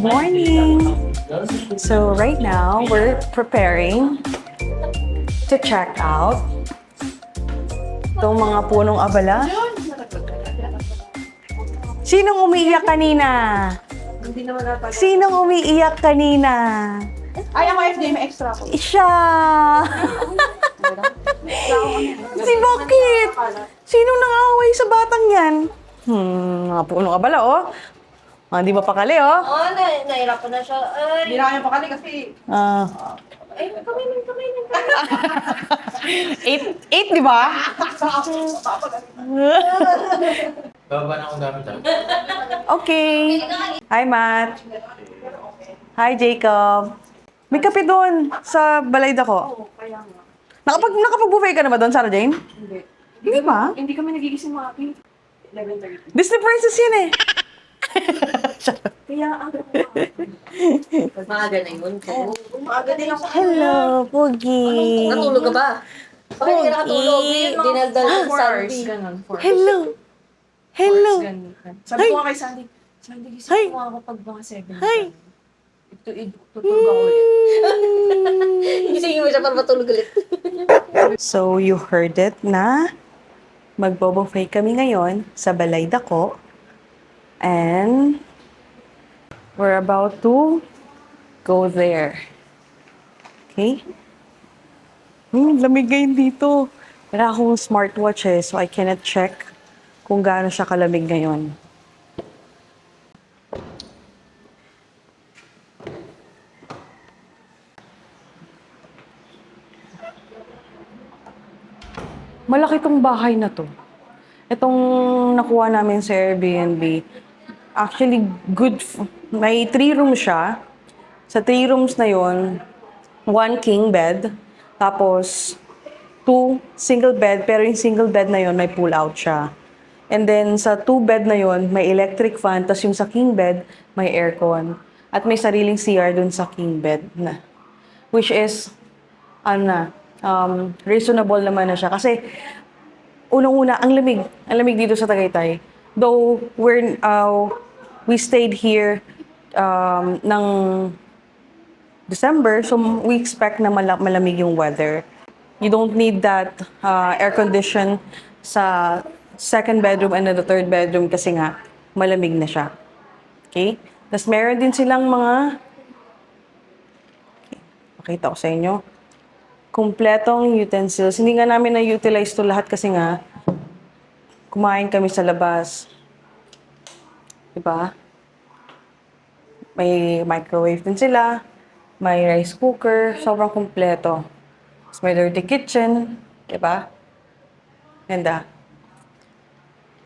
Good morning! So right now, we're preparing to check out itong mga punong abala. Sinong umiiyak kanina? Sinong umiiyak kanina? Ay, ako FD, may extra ko. Siya! Si bakit? Sinong nang-away sa batang yan? Mga punong abala, oh. Di ba pakali, oh? Oo, nahirapan na siya. Hindi na kaya pakali kasi... Ay, kamainin. 8, di ba? Baba na akong gamit ah. Okay. Hi, Matt. Hi, Jacob. May kape doon sa balay ko. Nakapag-buffet ka na ba doon, Sarah Jane? Hindi. Hindi ba? Hindi kami nagigising mga akin. 11:30. Disney Princess yan eh. Kaya ako. Maaga na yun. Maaga din ako. Hello, Pogi. Natulog ka ba? Bakit hindi ka nakatulog? Dinaldal ko sa hours. Sandy. Ganun. 4 hours. Hello. Hello. Ganun. Sabi ko nga kay Sandy, Hi. gising mo ako pag mga 7. Hi. Tutulog ako ulit. Gisingin mo siya para matulog ulit. So, you heard it na magbo-buffet kami ngayon sa balay ko. And we're about to go there. Okay? Lamig ngayon dito. Wala akong smartwatch eh, so I cannot check kung gaano siya kalamig ngayon. Malaki tong bahay na to. Itong nakuha namin sa Airbnb, actually may 3 rooms siya. Sa 3 rooms na yon, 1 king bed, tapos 2 single bed, pero yung single bed na yon may pull out siya. And then sa 2 bed na yon, may electric fan, tapos yung sa king bed, may aircon. At may sariling CR dun sa king bed na. Which is, reasonable naman na siya. Kasi, unang-una, ang lamig dito sa Tagaytay. Though, we stayed here ng December, so we expect na malamig yung weather. You don't need that air condition sa second bedroom and the third bedroom kasi nga, malamig na siya. Okay? Tapos meron din silang mga, pakita ko sa inyo, kumpletong utensils. Hindi nga namin na-utilize to lahat kasi nga, kumain kami sa labas. Diba? May microwave din sila. May rice cooker. Sobrang kumpleto. Tapos may dirty kitchen. Diba? Ganda.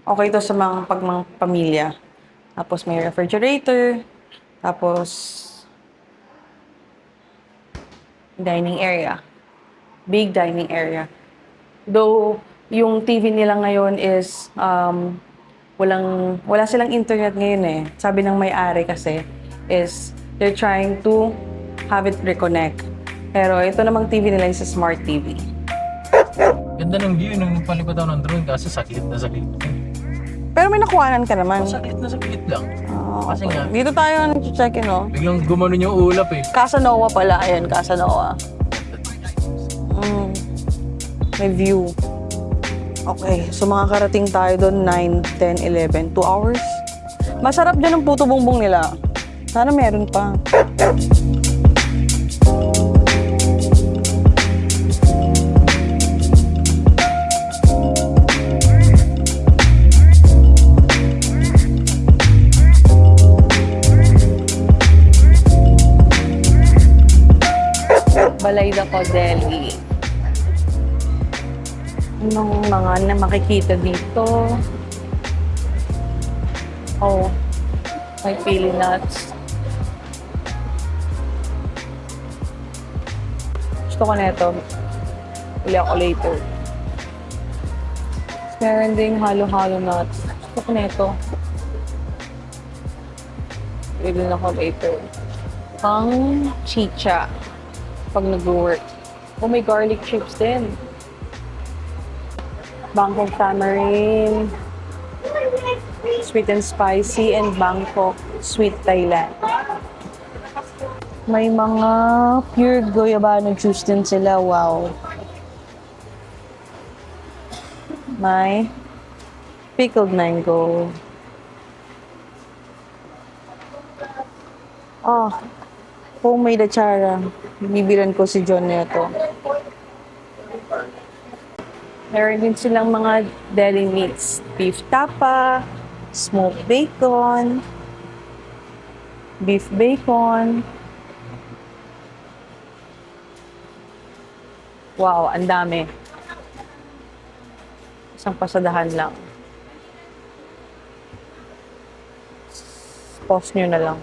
Okay to sa mga pamilya. Tapos may refrigerator. Tapos dining area. Big dining area. Though, yung TV nila ngayon is, wala silang internet ngayon eh. Sabi ng may-ari kasi is, they're trying to have it reconnect. Pero ito namang TV nila is a smart TV. Ganda ng view nung palipad ako ng drone kasi saklit na saklit. Pero may nakuhanan ka naman. Saklit na saklit lang. Kasi nga, Dito tayo nag-check-in, no? biglang gumanon yung ulap eh. Casanova pala. Ayan, Casanova. May view. Okay, so makakarating tayo doon 9, 10, 11. 2 hours. Masarap dyan ang puto bongbong nila. Sana meron pa. Balayda Delhi. Anong mga na makikita dito? Oh, may pili nuts. Gusto ko na ito. Pili ako later. Meron ding halo-halo nuts. Gusto ko na ito. Pili na ako later. Pang chicha. Pag nag-work. Oh, may garlic chips din. Bangkok tamarind. Sweet and spicy and Bangkok sweet Thailand. May mga pure goyabano juice din sila. Wow. May pickled mango. Oh, homemade achara. Bibilan ko si John nito. Meron din silang mga deli meats. Beef tapa, smoked bacon, beef bacon. Wow, ang dami. Isang pasadahan lang. Pause nyo na lang.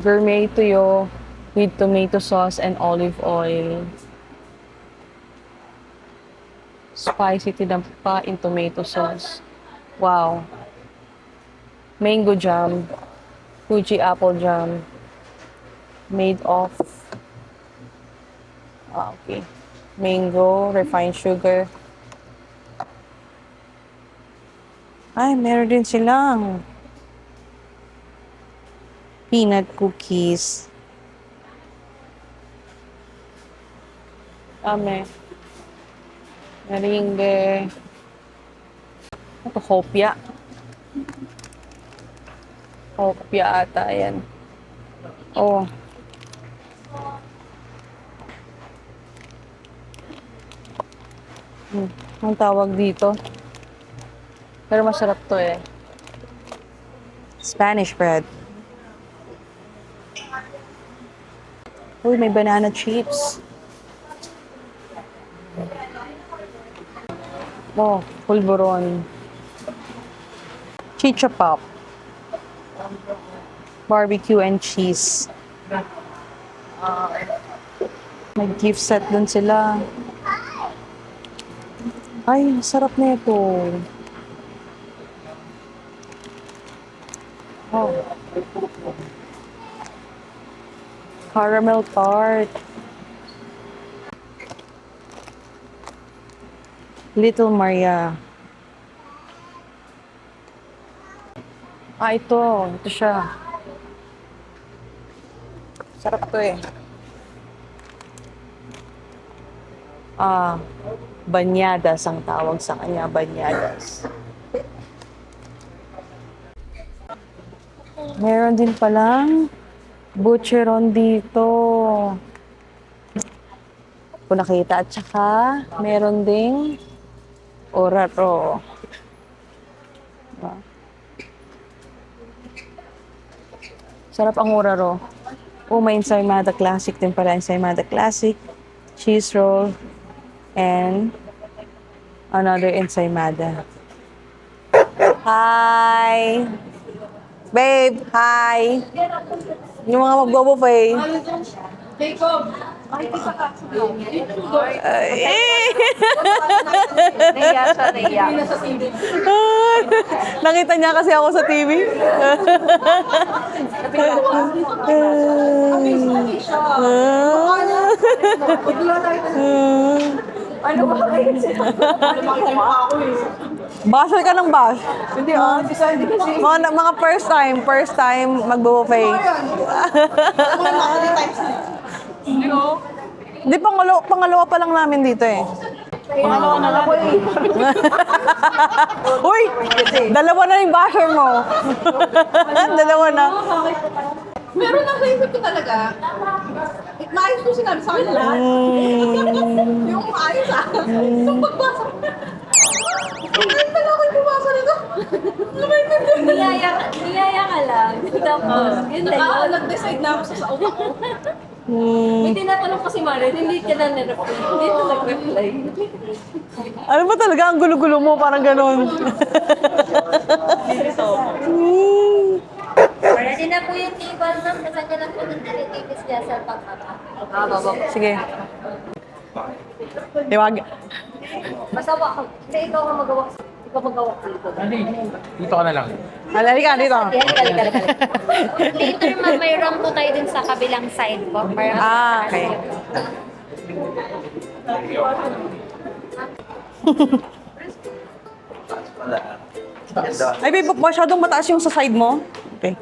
Gourmet tuyo with tomato sauce and olive oil. Spicy tinampa in tomato sauce. Wow. Mango jam. Fuji apple jam. Made of okay. Mango, refined sugar. Ay, meron din silang peanut cookies. Dami. Meringue. Ito, hopya. Hopya ata, yan. Oh. Ang tawag dito. Pero masarap to eh. Spanish bread. Uy, may banana chips. Oh, pulburon. Chicha pop. Barbecue and cheese. May gift set dun sila. Ay, sarap na ito. Oh. Caramel tart. Little Maria. Ah, ito. Ito siya. Sarap to eh. Ah, banyadas ang tawag sa kanya. Banyadas. Meron din palang butcheron dito. Kung nakita. At saka, meron ding oraro. Diba? Sarap ang oraro. Oh, may ensaymada classic din pala. Ensaymada classic, cheese roll, and another ensaymada. Hi! Babe, hi! Yung mga magbo-buffet. Jacob! Ay, kita ka. Naiya siya, naiya. Hindi na sa TV. Nakita niya kasi ako sa TV. Ano ba kayo siya? Ano ba ako eh? Basher ka ng bash. Hindi hindi kasi. Mga first time magbo-buffet. Di, pangalawa pa lang namin dito eh. Pangalawa na lang. Uy! Dalawa na yung basher mo. Dalawa na. Meron lang sa isip ko talaga. Maayos ko sinabi sa akin lahat. Yung maayos Yung pagbasa ko. Ayun pala ako yung bumasa nito. Niyaya ka lang. Tapos, yun na yun. Nag-decide na ako sa utak ko. May tinatanong ko si Marin, hindi ka na nag-reply. Hindi ka nag-reply. Ano ba talaga? Ang gulo-gulo mo, parang ganun. Ready na po yung table, ma'am. Kasi ka lang po ng tinitipis niya sa pagkaka. Sige. Tiwag. Basta wak. Hindi, ikaw ang magawak. Ikaw magawak dito. Dito ka na lang. Halika, dito. Halika. Later, ma'am, may room po tayo dun sa kabilang side po. Okay. Ay, babe, masyadong mataas yung sa side mo. Okay.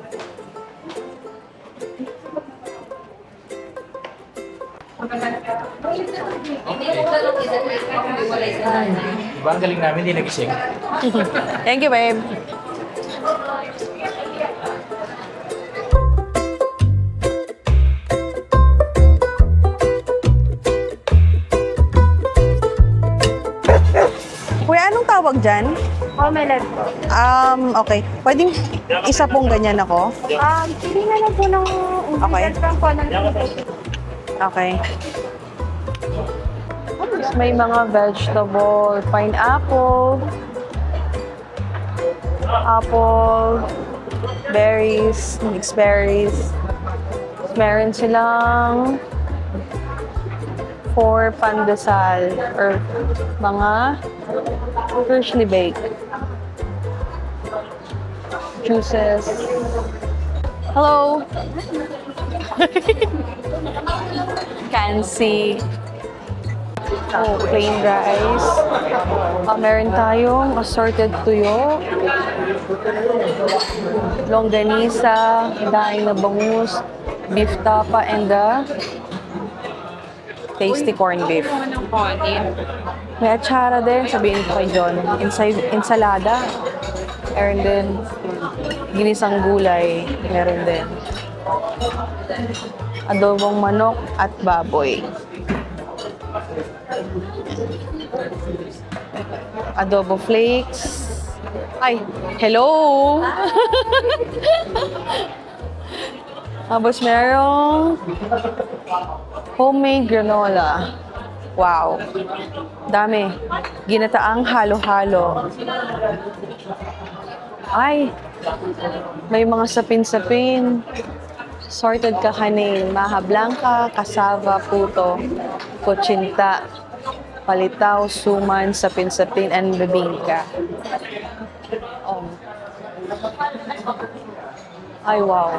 Diba ang galing namin, hindi nagising. Thank you, babe. Kuya, anong tawag dyan? Omelette po. Okay. Pwedeng isa pong ganyan ako? Pili na lang po ng Okay. ingredient lang po ng Okay. Tapos may mga vegetable, pineapple, apple, berries, mixed berries. Meron silang 4 pandesal or mga freshly baked juices. Hello! Kansi. Oh, plain rice. Meron tayong assorted tuyo. Longganisa, daing na bangus, beef tapa, and the tasty corned beef. May atsara din, sabihin ko kay John. Ensalada. Meron din. Ginisang gulay. Meron din. Adobong manok at baboy. Adobo flakes. Ay, hello! Tapos merong homemade granola. Wow. Dami. Ginataang halo-halo. Ay, may mga sapin-sapin. Sorted kakanin, maha blanca, cassava, puto, kutsinta, palitaw, suman, sapin-sapin, and bibingka. Oh. Ay, wow.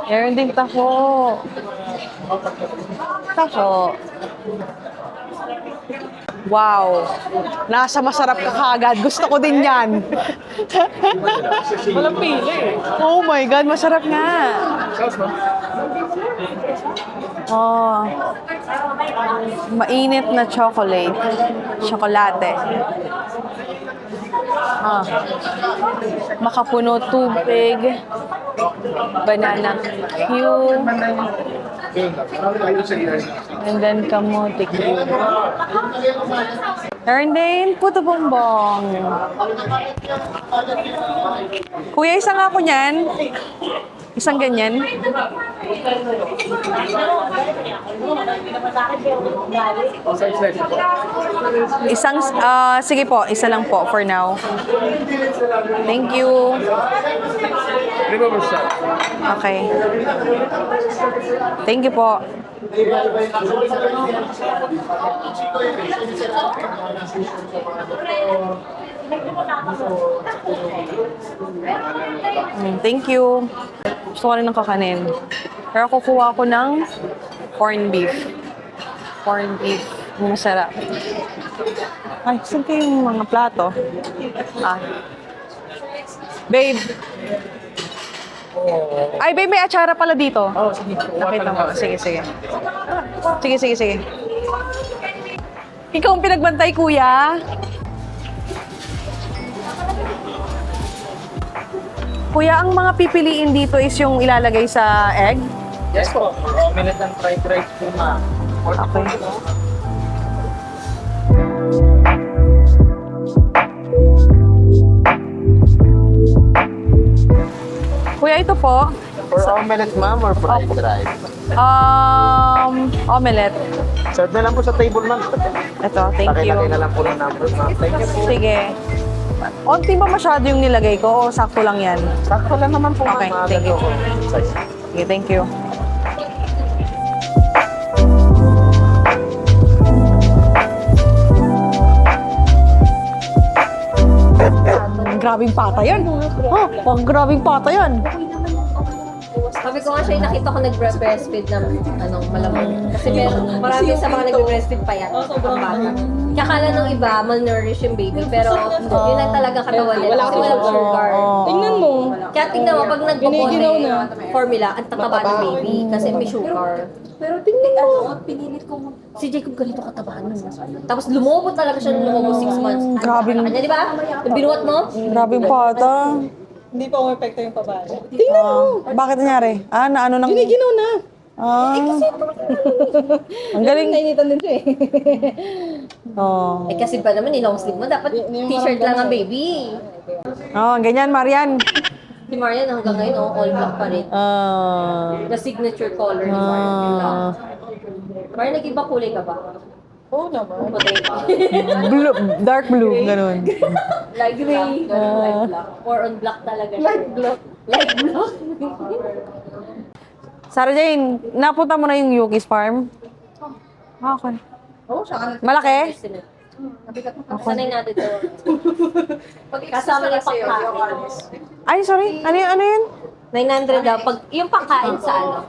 Meron ding taho. Taho. Wow. Nasa masarap ka kagad. Gusto ko din yan. Walang pili. Oh my God, masarap nga. Oh. Mainit na chocolate. Chocolate. Makapuno tubig. Banana cube. And then kamote cube. Meron din puto bongbong. Kuya, isang ako niyan. Isang ganyan. Isang, sige po, isa lang po for now. Thank you. Okay. Thank you po. Thank you. Gusto ko rin ng kakanin. Pero kukuha ko ng corned beef. Corned beef. Masarap. Ay, saan kayo yung mga plato? Babe. Ay, babe, may atsara pala dito. Oh, sige. Nakita mo. Sige, sige. Sige, sige, sige. Ikaw ang pinagbantay, kuya. Kuya, ang mga pipiliin dito is yung ilalagay sa egg? Yes po. Omelette and fried rice po na. Okay. Kuya, ito po. For omelette, ma'am, or fried rice? Omelette. Serve na lang po sa table, ma'am. Ito, thank you. Pakilagay na lang po ng number, ma'am. Thank you po. Sige. Onti ba masyado yung nilagay ko o sakto lang yan? Sakto lang naman po, Okay, ma'am. thank you. Size. Sige, thank you. Grabing pata yan. Oh, grabing pata yan. Sabi ko nga siya, nakita ko nag-breastfeed ng malamang. Kasi marami sa mga nag-breastfeed pa yan. Ang bata. Kakala nung iba, malnourished yung baby. Pero yun lang talaga katawan nila. Kasi walang sugar. Tingnan mo. Kaya tingnan mo, pag nagpapote formula, ang tataba ng baby. Kasi may sugar. Pero tingnan mo. Si Jacob ganito kataba nun. Tapos lumubot talaga siya nung lumubot 6 months. Grabe. Kanya, di ba? Yung binuhat mo? Grabe yung bata. Hindi pa umepekto yung pabayo. Bakit nangyari? Na ano nang... Giniginaw na. Ang galing. Nainitan din siya eh. Oh. Eh kasi ba naman, long sleeve mo, dapat t-shirt lang ang baby. Oh, ganyan, Marian. Si Marian hanggang ngayon, all black pa rin. The signature color ni Marian. Marian, nag-iba kulay ka ba? Oo naman. Puti. Blue, dark blue, ganun. Light gray, light black. Or on black talaga siya. Light black. Light black. Sarah Jane, napunta mo na yung Yuki's Farm? Okay. Oo, siya. Malaki? Sanay natin to. Kasama niya pagkain. Ay, sorry. Ano yun? 900 daw. Yung pagkain sa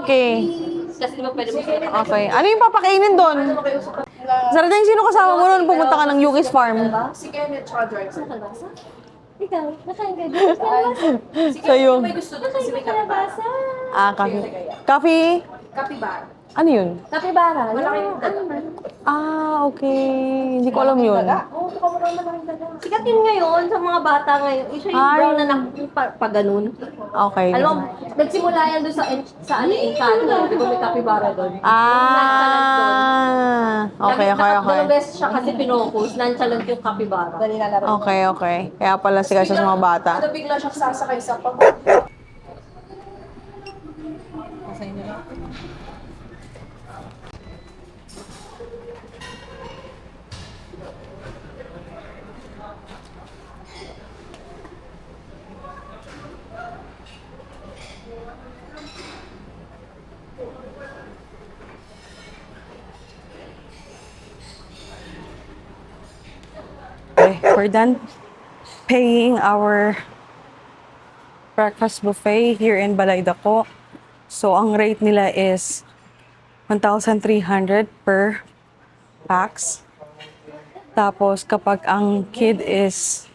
Okay. Kasi di ba pwede mo Okay. Ano yung papakainin doon? Sarah Jane, sino kasama mo noon pumunta ka ng Yuki's Farm? Si Kenneth Chodrex. Ikaw, nakain ka dito. Sa'yo. May gusto doon kasi may kalabasa. Coffee. Coffee? Kapibar. Ano yun? Kapibara. Malaking daga. Okay. Hindi ko alam yun. Oo, mukhang malaking daga. Sikat yun ngayon sa mga bata ngayon. Isa yung Ay. brown na pa ganun. Okay. Alam mo, nagsimula yan doon sa Encanto. Di ba may kapibara doon? Okay. Dalawang beses siya kasi pinokus. Nonchalant yung kapibara. Dali na laro. Okay. Kaya pala siya sa mga bata. Ano bigla siya sasakay sa pag... Okay, we're done paying our breakfast buffet here in Balaidaco. So, ang rate nila is 1,300 per pax. Tapos, kapag ang kid is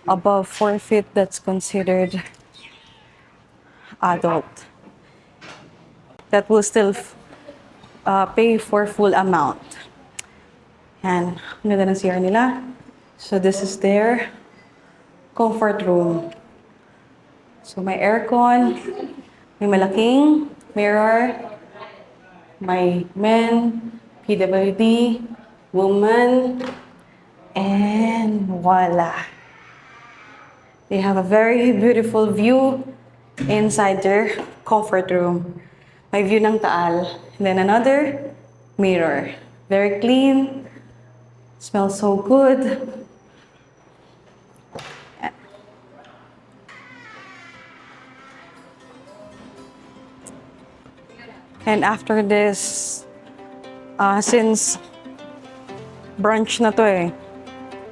above 4 feet, that's considered adult. That will still pay for full amount. Yan. Ang ganda ng CR nila. So, this is their comfort room. So, may aircon, may malaking mirror, may men, PWD, woman, and voila. They have a very beautiful view inside their comfort room. May view ng Taal. And then another mirror. Very clean. Smells so good. And after this, since brunch na to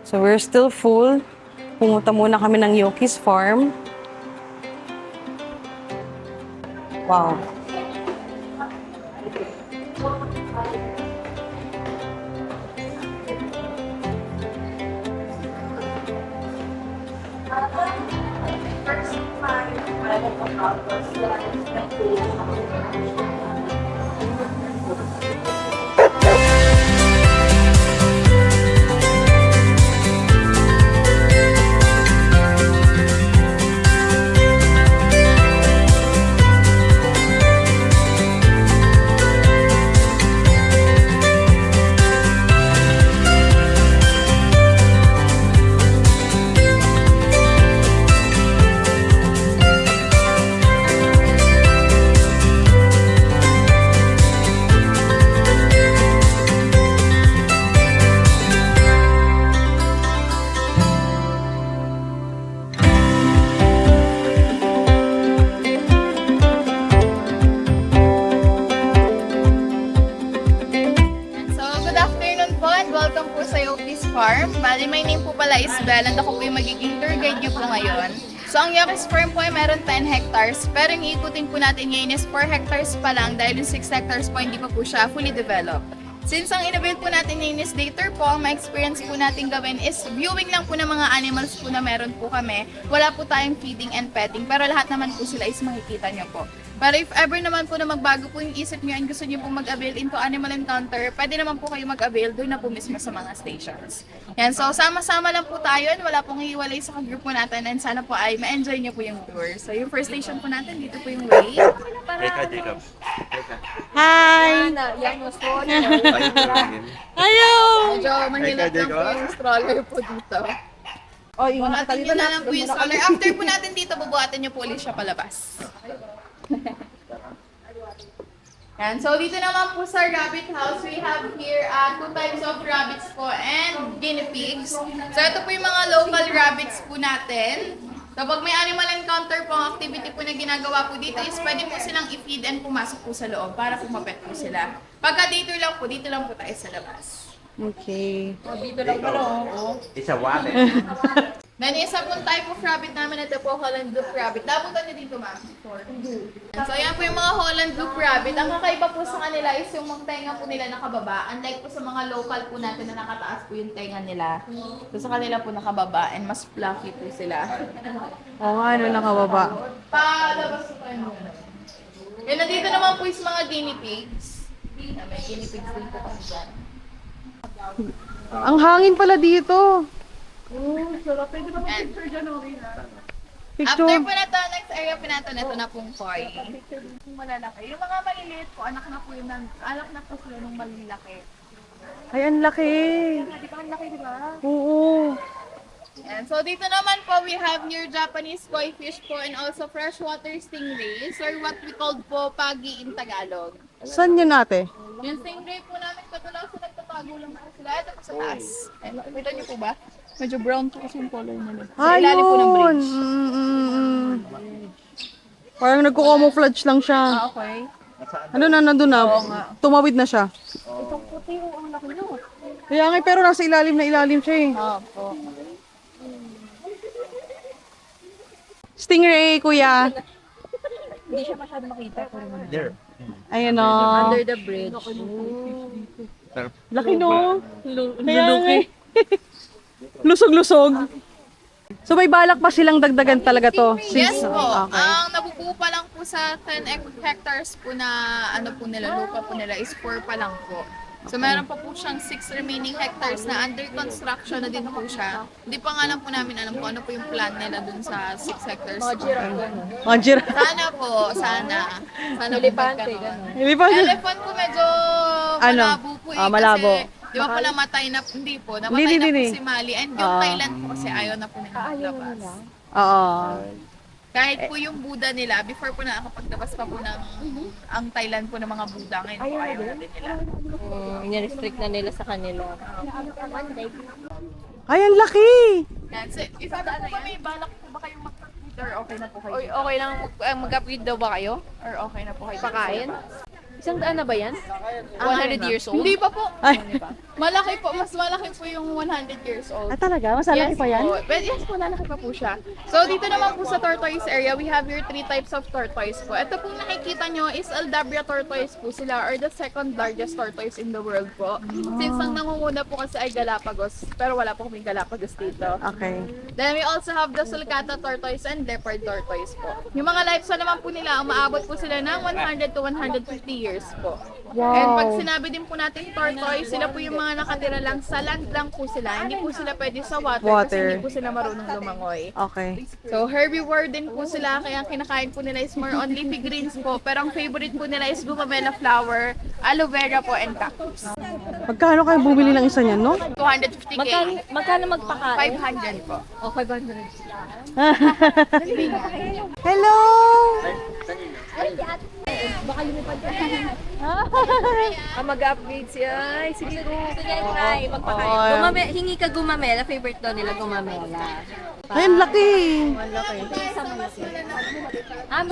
so we're still full. Pumunta muna kami ng Yuki's Farm. Wow. Farm. Bali, my name po pala is Bel and ako po yung magiging tour guide niyo po ngayon. So, ang Yakis Farm po ay meron 10 hectares, pero yung ikutin po natin ngayon is 4 hectares pa lang dahil yung 6 hectares po hindi pa po siya fully developed. Since ang innovate po natin ngayon is later po, ang ma-experience po natin gawin is viewing lang po ng mga animals po na meron po kami. Wala po tayong feeding and petting, pero lahat naman po sila is makikita nyo po. Pero if ever naman po na magbago po yung isip nyo and gusto nyo po mag-avail into animal encounter, pwede naman po kayo mag-avail doon na po mismo sa mga stations. Yan, so sama-sama lang po tayo and wala pong hiwalay sa group po natin and sana po ay ma-enjoy nyo po yung tour. So yung first station po natin, dito po yung way. Hi! Yan mo, Ayaw! Medyo mahilap lang po yung stroller po dito. O, iwan na kita Buhatin dito nyo na lang po yung stroller. After po natin dito, bubuhatin nyo po ulit siya palabas. Yan. So, dito naman po sa rabbit house, we have here 2 types of rabbits po and guinea pigs. So, ito po yung mga local rabbits po natin. Kapag may animal encounter po ang activity po na ginagawa po dito is pwede po silang i-feed and pumasok po sa loob para po mapet po sila. Pagka dito lang po tayo sa labas. Okay. Dito lang po It's a wallet. Then, isa pong type of rabbit namin, ito po, Holland Loop Rabbit. Dabutan niyo dito, ma'am. So, ayan po yung mga Holland Loop Rabbit. Ang kakaiba po sa kanila is yung mga tenga po nila nakababa. Unlike po sa mga local po natin na nakataas po yung tenga nila. So, sa kanila po nakababa and mas fluffy po sila. Oo nga, ano nakababa. Palabas po tayo muna. Yan, nandito naman po yung mga guinea pigs. May guinea pigs din po kasi dyan. Ang hangin pala dito. And, Picture. after po na to, next area po na to, ito na pong koi. Yung malalaki. Yung mga maliliit po, anak na po sila nung malilaki. Ay, ang laki. Di ba ang laki, di ba? Oo. And so dito naman po, we have your Japanese koi fish po and also freshwater stingrays or what we called po pagi in Tagalog. Saan yun ate? Yung stingray po namin, katulad sa nagtatago lang po sila. Ito po sa taas. Ayun, kita niyo po ba? Medyo brown po kasi yung color nila. Sa ilalim po ng bridge. Parang nagko-camouflage lang siya. Okay. Ano na, nandun na. Tumawid na siya. Itong puti yung ang laki nyo. Kaya nga, pero nasa ilalim na ilalim siya eh. Opo. Stingray, kuya. Hindi siya masyado makita. There. Ayun o. Under the bridge. Laki no? Kaya nga eh. Lusog-lusog. So may balak pa silang dagdagan talaga to? Yes po. Okay. Ang nabubuo pa lang po sa 10 hectares po na ano po nila, lupa po nila is 4 pa lang po. So meron pa po siyang 6 remaining hectares na under construction na din po siya. Hindi pa nga lang po namin alam kung ano po yung plan nila dun sa 6 hectares. Mga jira. Sana po, sana. Sana Elepante, po magkaroon. Hindi pa Elephant po medyo Ano? malabo po eh. Malabo. Kasi, di ba po namatay na, hindi po, namatay Hindi, na hindi. po si Mali. And yung Thailand po kasi ayaw na po nila maglabas. Oo. Kahit po yung Buddha nila, before po nakakapaglabas pa po ng ang Thailand po ng mga Buddha, ngayon po ayaw na din nila. Inirestrict na nila sa kanila. Ay, ang laki! Yan. So, if ever po ba may balak po ba kayong mag-upgrade or okay na po kayo? Okay lang mag-upgrade daw ba kayo? Or okay na po kayo? Pakain? Isang daan na ba yan? 100 years old? Hindi pa po. Ay, Malaki po, mas malaki po yung 100 years old. talaga? Mas malaki pa yan? Po. But yes po, lalaki pa po siya. So, dito naman po sa tortoise area, we have your 3 types of tortoise po. Ito pong nakikita nyo is Aldabra tortoise po sila or the second largest tortoise in the world po. Since ang nangunguna po kasi ay Galapagos, pero wala po kaming Galapagos dito. Okay. Then we also have the sulcata tortoise and leopard tortoise po. Yung mga lifespan naman po nila, umaabot po sila ng 100 to 150 years po. Wow. And pag sinabi din po natin tortoise, sila po yung mga nakatira lang sa land lang po sila. Hindi po sila pwede sa water, kasi hindi po sila marunong lumangoy. Okay. So herbivore din po sila, kaya ang kinakain po nila is more on leafy greens po. Pero ang favorite po nila is gumamela flower, aloe vera po, and cactus. Magkano kayo bumili ng isa niyan, no? 250k. Magkano magpakain? 500 po. O, 500. Hello! Mag-upgrade siya. Ay, sige go. Sige, try. Oh. Magpakain. Hingi ka gumamela. Favorite daw nila gumamela. Ay, ang laki! Mas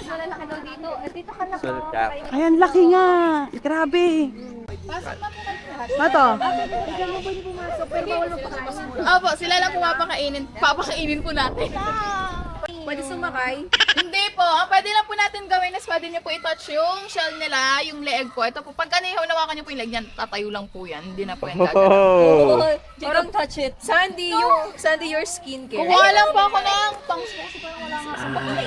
malalaki daw dito. Dito ka na po. Ay, ang laki nga! Grabe! Mato? Opo, sila lang po papakainin po natin. Pwede sumakay. Hindi po. Ang pwede lang po natin gawin is pwede niyo po i-touch yung shell nila, yung leeg po. Ito po, pag nawakan niyo po yung leg niyan, tatayo lang po yan. Hindi na po yan gagalaw. Oh. Parang touch it. Sandy, your skincare. Kukuha lang po ako ng pangs po kasi parang wala nga sa bahay.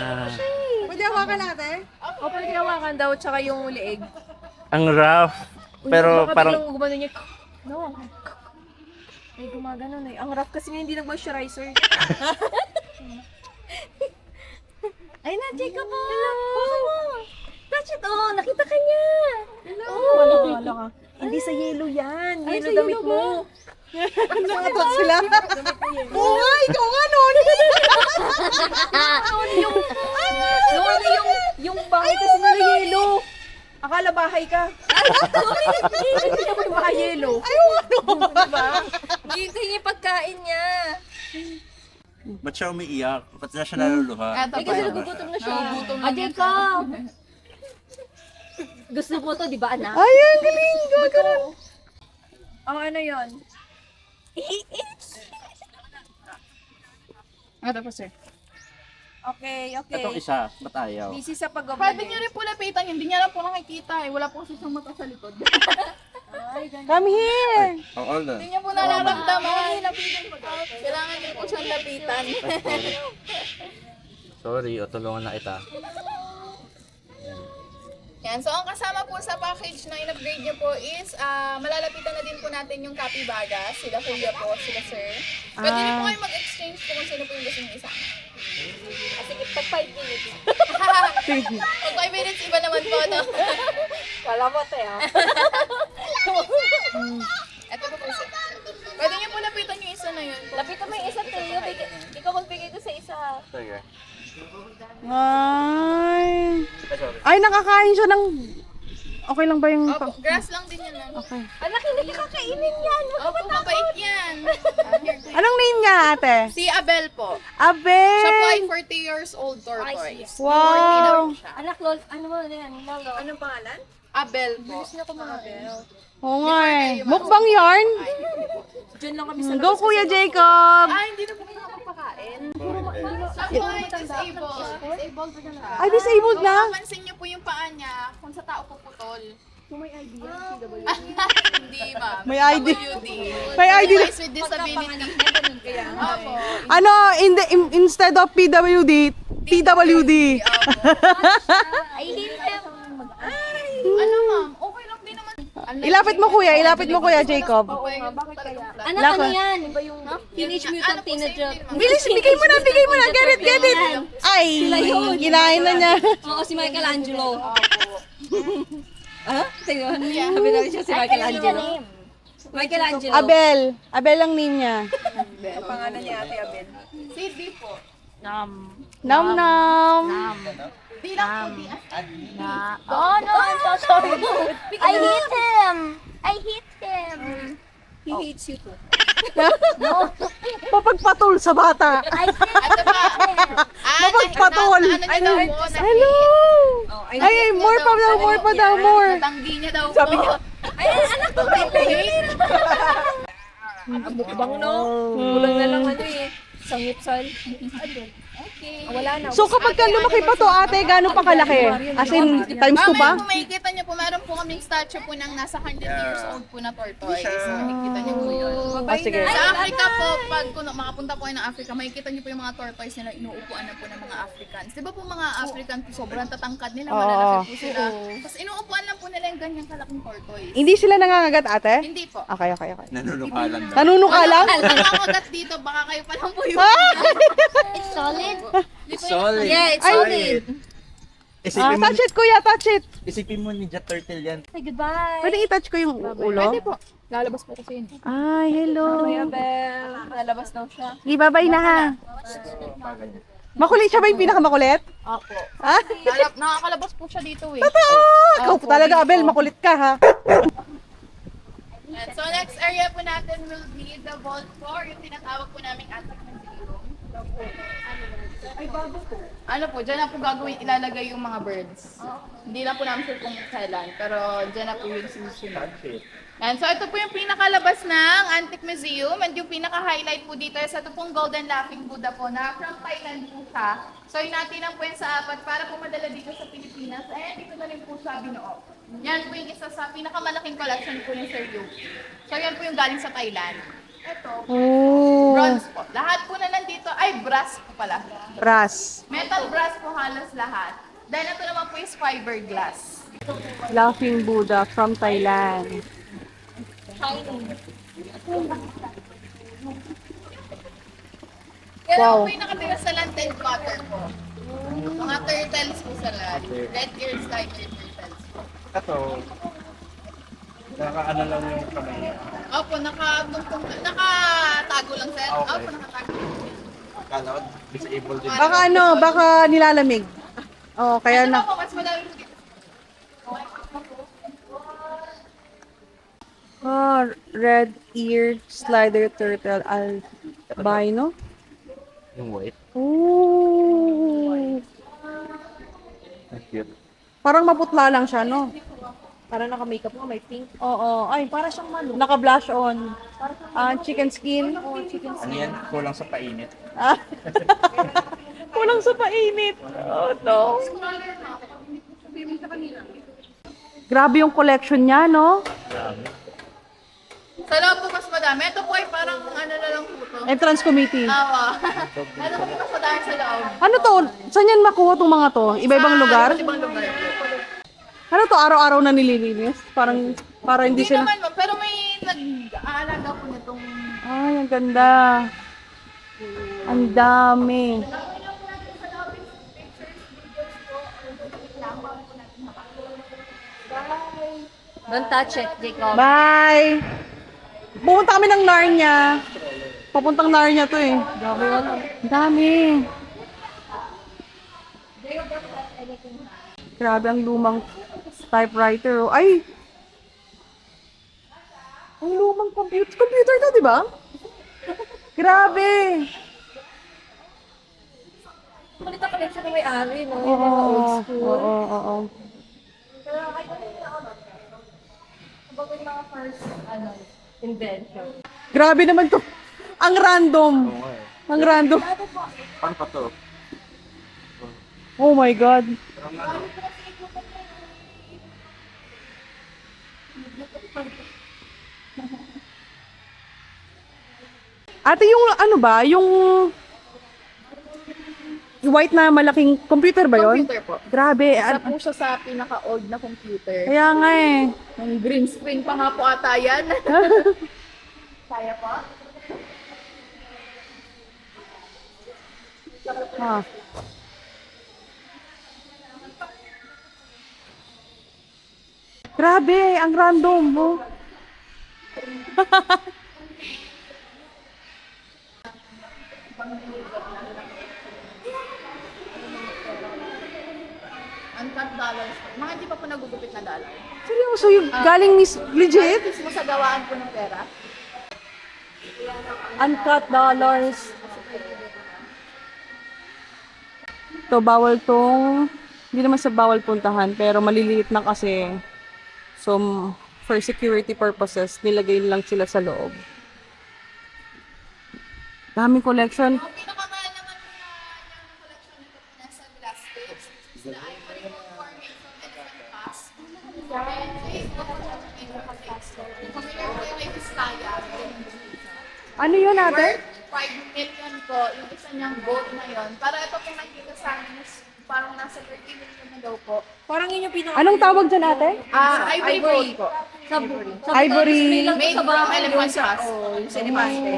Pwede hawakan natin? O, pwede hawakan daw, tsaka yung leeg. Ang rough. Pero Baka parang... biglang gumano niya. No. Ay, gumagano na eh. Ang rough kasi nga hindi nag-moisturizer. Ay na, Jacob mo! Hello! Touch it! Oh, nakita ka niya! Hello! Wala ka. Hindi sa yellow yan. Yellow damit mo. Nakatot sila. Oo nga, ikaw nga nun. Yung bahay kasi nila yellow. Akala bahay ka. Hindi naman bahay yellow. Diba? Hindi yung pagkain niya. Ba't siya umiiyak? Ba't na siya naluluha? Eto Ay, po. kasi nagugutom na siya. Nagugutom na niya. Jacob! Gusto mo to, di ba, anak? Ay, ang galing. Gagawin. Ang ano yun? Eto po, sir. Okay. Itong isa, ba't ayaw? Busy sa Pwede pag-open. niyo rin po lapitan. Hindi niya lang po nakikita eh. Wala po kasi siyang mata sa likod. Come here. Oo na. Hindi niya po nararamdaman. Kailangan niyo po siyang lapitan. Sorry, o tulungan na kita. Yan. So, ang kasama po sa package na in-upgrade niyo po is malalapitan na din po natin yung capybara. Sila kuya po, sila sir. Pwede rin po kayo mag-exchange po kung sino po yung gusto niyo isama. Kasi pag 5 minutes. Pag 5 minutes, iba naman po, no? Wala mo, te, ha? Ito po po, sir. Pwede niyo po lapitan yung isa na yun. Lapitan mo yung isa, te. Ikaw magbigay ko sa isa. Sige. Ay, nakakain siya ng... Okay lang ba yung... Opo, grass lang din yan. Okay. Anak, hindi ka kakainin yan. Opo, mabait yan. Anong name niya, ate? Si Abel po. Abel! Siya po ay 40 years old tortoise. Wow. 40 na po siya. Anak, lol, ano mo na yan? Lolo. Anong pangalan? Abel po. Gusto na ko mga Abel. Oo nga eh. Mukbang yarn? Diyan lang kami sa Go, Kuya Jacob! Ah, hindi na po kayo nakapakain. Siya po ay disabled. Disabled po siya. Ay, disabled na? Mapapansin niyo po yung paa niya kung sa tao puputol. Kung may idea, Hindi, ma'am. May ID. WD. May ID na. Boys with disability. Opo. Ano, instead of PWD, PWD. I hate him. Ano, ma'am? Okay lang din naman. Ilapit mo, Kuya Jacob. Bakit kaya? Anak, Lako. ano yan? Iba yung Teenage Mutant Teenager. Bilis, bigay mo na. Get it. Ay, kinain na niya. Oo, si Michelangelo. Ha? Tingnan. Sabi namin siya si Michelangelo. Michelangelo. Abel ang name niya. Pangalan niya Ate Abel. Si D po. Nam. Di lang po, di. Oh no, I'm so sorry. I hate him. He hates you too. Papagpatol sa bata. Ito pa. Mapagpatol. Ano niya daw po? Hello! Ay, more pa daw. Natanggi niya daw po. Sabi niya. Ay, anak ko, mukbang, no? Kulang na lang ano eh. Sangipsal. Okay. Wala na. So kapag ka lumaki pa to, ate, gaano pa kalaki? As in, times 2 ba? Kung makikita niyo po, meron po kaming statue po ng nasa 100 years old po na tortoise. Makikita niyo po yun. Ah, sige. Sa Africa po, pag kung makapunta po kayo ng Africa, makikita niyo po yung mga tortoise nila inuupuan na po ng mga Africans. Di ba po mga African po, sobrang tatangkad nila, malalaki po sila. Tapos inuupuan lang po nila yung ganyang kalaking tortoise. Hindi sila nangangagat, ate? Hindi po. Okay. Nanunukha lang daw. Nanunuka lang? Ang makagat dito, baka kayo pa lang po yun. It's solid. Solid. Yeah, it's solid. Isipin mo, Touch it, kuya, touch it. isipin mo Ninja Turtle yan. Say goodbye. Pwede i-touch ko yung ulo? Pwede po. Lalabas po kasi yun. Ay, hello. Abel. Lalabas daw siya. Ibabay na ha. Makulit siya ba yung pinakamakulit? Opo. Ha? Nakakalabas po siya dito eh. Ikaw po talaga, Abel, makulit ka ha. And so next area po natin will be the vault floor, yung tinatawag po naming attic ng zero. So Ano po, dyan na po gagawin, ilalagay yung mga birds. Hindi na po namin sure kung kailan, pero dyan na po yung susunod. Yan. So ito po yung pinakalabas ng Antique Museum and yung pinaka-highlight po dito is ito pong Golden Laughing Buddha po na from Thailand po siya. So inati lang po yan sa apat para po madala dito sa Pilipinas. And dito na rin po siya binuo. Yan po yung isa sa pinakamalaking collection po ni Sir Yuki. So yan po yung galing sa Thailand. Ito, Oh, bronze po. Lahat po na nandito ay brass po pala. brass. Metal brass po halos lahat. Dahil ito naman po is fiberglass. Laughing Buddha from Thailand. Yan Wow. wow. Po yung nakatira sa lantern cutter po. Mga turtles po sa lahat. Red ear slider turtles po. Ito, nakaano lang yung kamay niya. Opo, nakatago lang sir. Okay. Opo, nakatago. Akala ko disabled din. Baka baka nilalamig. Oh, kaya Ano na. po, mas madami po dito. Ah, red ear slider turtle albino. Yung white. Oh. Ang cute. Parang maputla lang siya, no? Parang naka-makeup mo, may pink. Oo. Ay, Para siyang manok. naka-blush on. Chicken skin. Ano yan? Kulang sa painit. Ah. Kulang sa painit. Oh, no. Grabe yung collection niya, no? Sa loob po mas madami. Ito po ay parang ano na lang po to. Entrance committee. Awa. Ano po mas madami sa loob. Ano to? Saan yan makuha tong mga to? Iba-ibang lugar? Iba-ibang lugar po. Ano to? Araw-araw na nililinis? Parang, para hindi Hindi sila... naman mo, pero may nag-aalaga po nitong... Ay, ang ganda. Ang dami. Don't touch it, Jacob. Bye! Pupunta kami ng Narnia. Papuntang Narnia to eh. Dami ano. Ang dami. Grabe ang lumang typewriter. Oh. Ay! Ang lumang computer. Computer to, di ba? Grabe! Kulit ang collection na may-ari, no? Oo, Yung mga old school. oo. Kumbaga yung mga first, invention. Grabe naman to. Ang random. Ang random. Paano pa to? Oh my God. Ate, yung ano ba? Yung white na malaking computer ba yon? Computer po. Grabe. Isa po siya sa pinaka-old na computer. Kaya nga eh. Yung green screen pa nga po ata yan. Kaya po? Ah. Grabe, ang random mo. Uncut dollars po. Mga hindi pa po nagugupit na dollar. Seryoso, yung galing legit? Mismo sa gawaan po ng pera. Uncut dollars. To bawal tong, hindi naman sa bawal puntahan, pero maliliit na kasi. So, for security purposes, nilagay lang sila sa loob. Daming collection. Ang pinakamahal naman po na collection nito po nasa glass case. Is the ivory forming from elephant tusks. And face po po siya ng elephant tusks. Familiar po yung may Vizcaya. Ano yun ate? 5 million po, yung isa niyang boat na yon. Para ito po nakikita sa amin is parang nasa 30 million na daw po. Parang yun yung pinaka... Anong tawag dyan ate? Ivory boat po. Ivory. Made from elephant tusks. Yung sinipaste.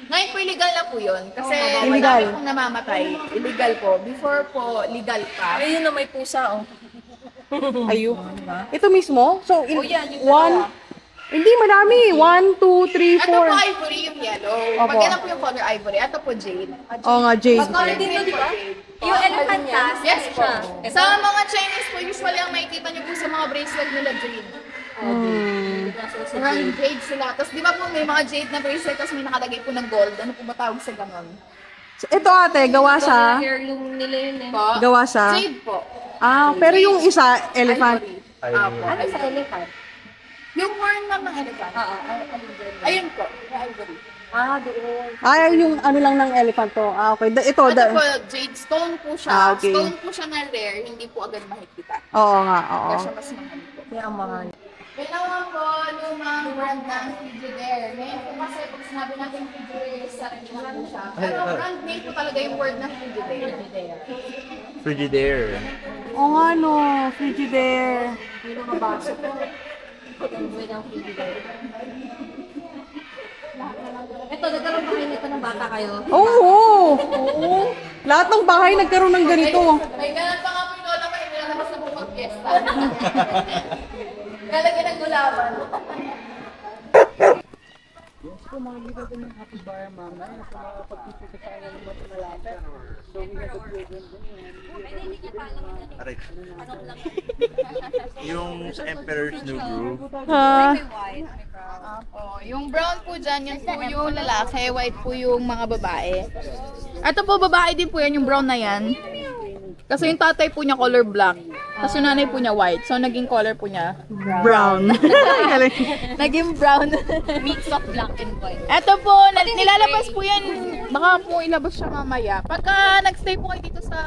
Ngayon po illegal na po yun. Kasi Illegal. marami pong namamatay. Illegal po. Before po, legal pa. Ayun na may pusa, oh. Ayo. Ito mismo? So, yan, yung one, hindi marami. 1, 2, 3, Ito po 4. ivory yung yellow. Opo. Pag yan po yung color ivory. Ito po jade. Oo nga, Jade. Color din to, di ba? Yung elephant tusk. Yes po. siya. Sa mga Chinese po, usually ang makikita niyo po sa mga bracelet nila jade. Parang jade sila. Tapos di ba po may mga jade na bracelet tapos may nakalagay po ng gold. Ano po ba tawag sa ganon? Ito ate, gawa sa... Heirloom nila yun eh. Po. Gawa sa... Jade po. Ah, pero yung isa, elephant. Apo. Ano sa elephant? Yung horn ma'am ng elephant. Oo. Ayun po. Yung ivory. Doon. Ay, yung ano lang ng elephant to. Ah, okay. Ito, Ito po, jade stone po siya. Ah, okay. Stone po siya na rare, hindi po agad makikita. Oo nga, oo. Kaya siya mas mahal po. Kaya ang mahal. Ginawa po, lumang brand ng Frigidaire. Ngayon po kasi pag sinabi natin Frigidaire, sa rin lang po siya. Pero brand name po talaga yung word ng Frigidaire. Frigidaire. Oo nga no, Frigidaire. May mga baso po. Enjoy ng Frigidaire. Ito, nagkaroon pa kayo nito ng bata kayo. Oo! Oo! Lahat ng bahay nagkaroon ng ganito. May ganun pa nga po yung lola ko, inilalabas na po pag-fiesta. Lalagyan ng gulaman. Aray. Yung sa Emperor's New Groove. Ha? Opo. Yung brown po dyan, yun po yung lalaki, white po yung mga babae. Ito po, babae din po yan, yung brown na yan. Kasi yung tatay po niya color black. Tapos yung nanay po niya white. So, naging color po niya Brown. naging brown. Mix of black and white. Ito po, nilalabas po yan. Baka po ilabas siya mamaya. Pagka nagstay po kayo dito sa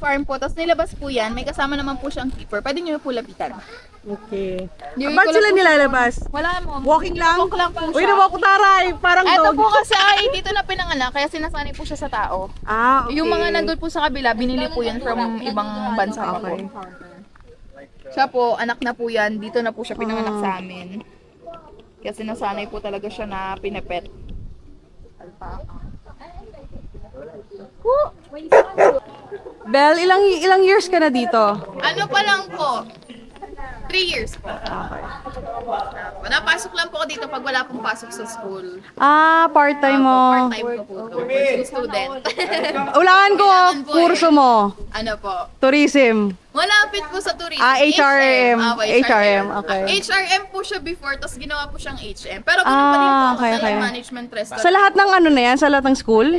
farm po, tapos nilabas po yan, may kasama naman po siyang keeper. Pwede nyo po lapitan. Okay. Yung Ba't ko sila lang po- nilalabas? Wala mo. Walking lang? Walk lang po Uy, siya. nawak ko taray! Parang Ito dog. po kasi ay dito na pinanganak, kaya sinasanay po siya sa tao. Ah, okay. Yung mga nandun po sa kabila, binili po yan from ibang bansa pa po. Okay. Siya po, anak na po yan. Dito na po siya pinanganak sa amin. Kaya sinasanay po talaga siya na pinepet. Bel, ilang years ka na dito? Ano pa lang po? 3 years po. Napasok lang po ako dito pag wala pong pasok sa school. Ah, part-time mo. Part-time ko po to. Working student. Ulangan ko, po eh. kurso mo. Ano po? Tourism. Malapit po sa tourism. Ah, HRM. po, HRM, okay. HRM po siya before, tapos ginawa po siyang HM. Pero ganun pa rin po ako okay, sa okay. management restaurant. Sa lahat ng ano na yan, sa lahat ng school?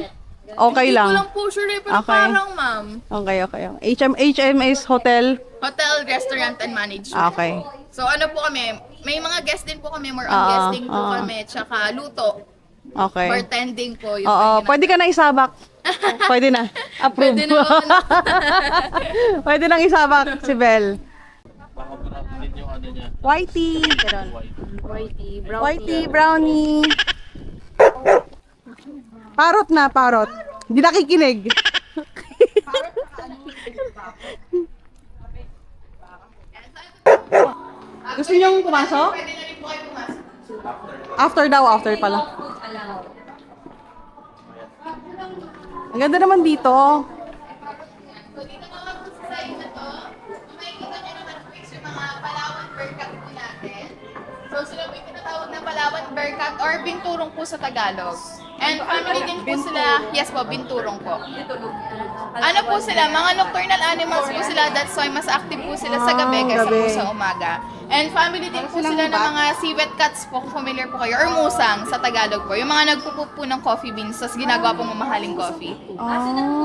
Okay Hindi ko lang. lang po sure eh, pero Okay. parang ma'am. Okay, okay. HM is hotel? Hotel, restaurant, and management. Okay. So ano po kami, may mga guest din po kami, more on Oo, guesting po oo. kami, tsaka luto, Okay. bartending po. Yung Oo, pwede pwede ka na isabak. Pwede na. Approve. Pwede na po, ano. Pwede nang isabak si Bel. Baka marami din yung ano niya. Whitey. Whitey, brown Whitey, brownie. Parot na, parot. Hindi nakikinig. Gusto niyo pumasok? Pwede na rin po kayo pumasok. After pala. Ang ganda naman dito. So dito naman po sa side na to, makikita nyo naman po yung mga Palawan Bearcat po natin. So sila po yung tinatawag na Palawan Bearcat or Binturong po sa Tagalog. And family din po sila, yes po, Binturong po. Ano po sila, mga nocturnal animals po sila, that's why mas active po sila sa gabi kaysa po gabi. sa umaga. And family din po sila ng mga civet cats po, kung familiar po kayo, or musang sa Tagalog po. Yung mga nagpupup po ng coffee beans, tapos ginagawa pong mamahaling coffee.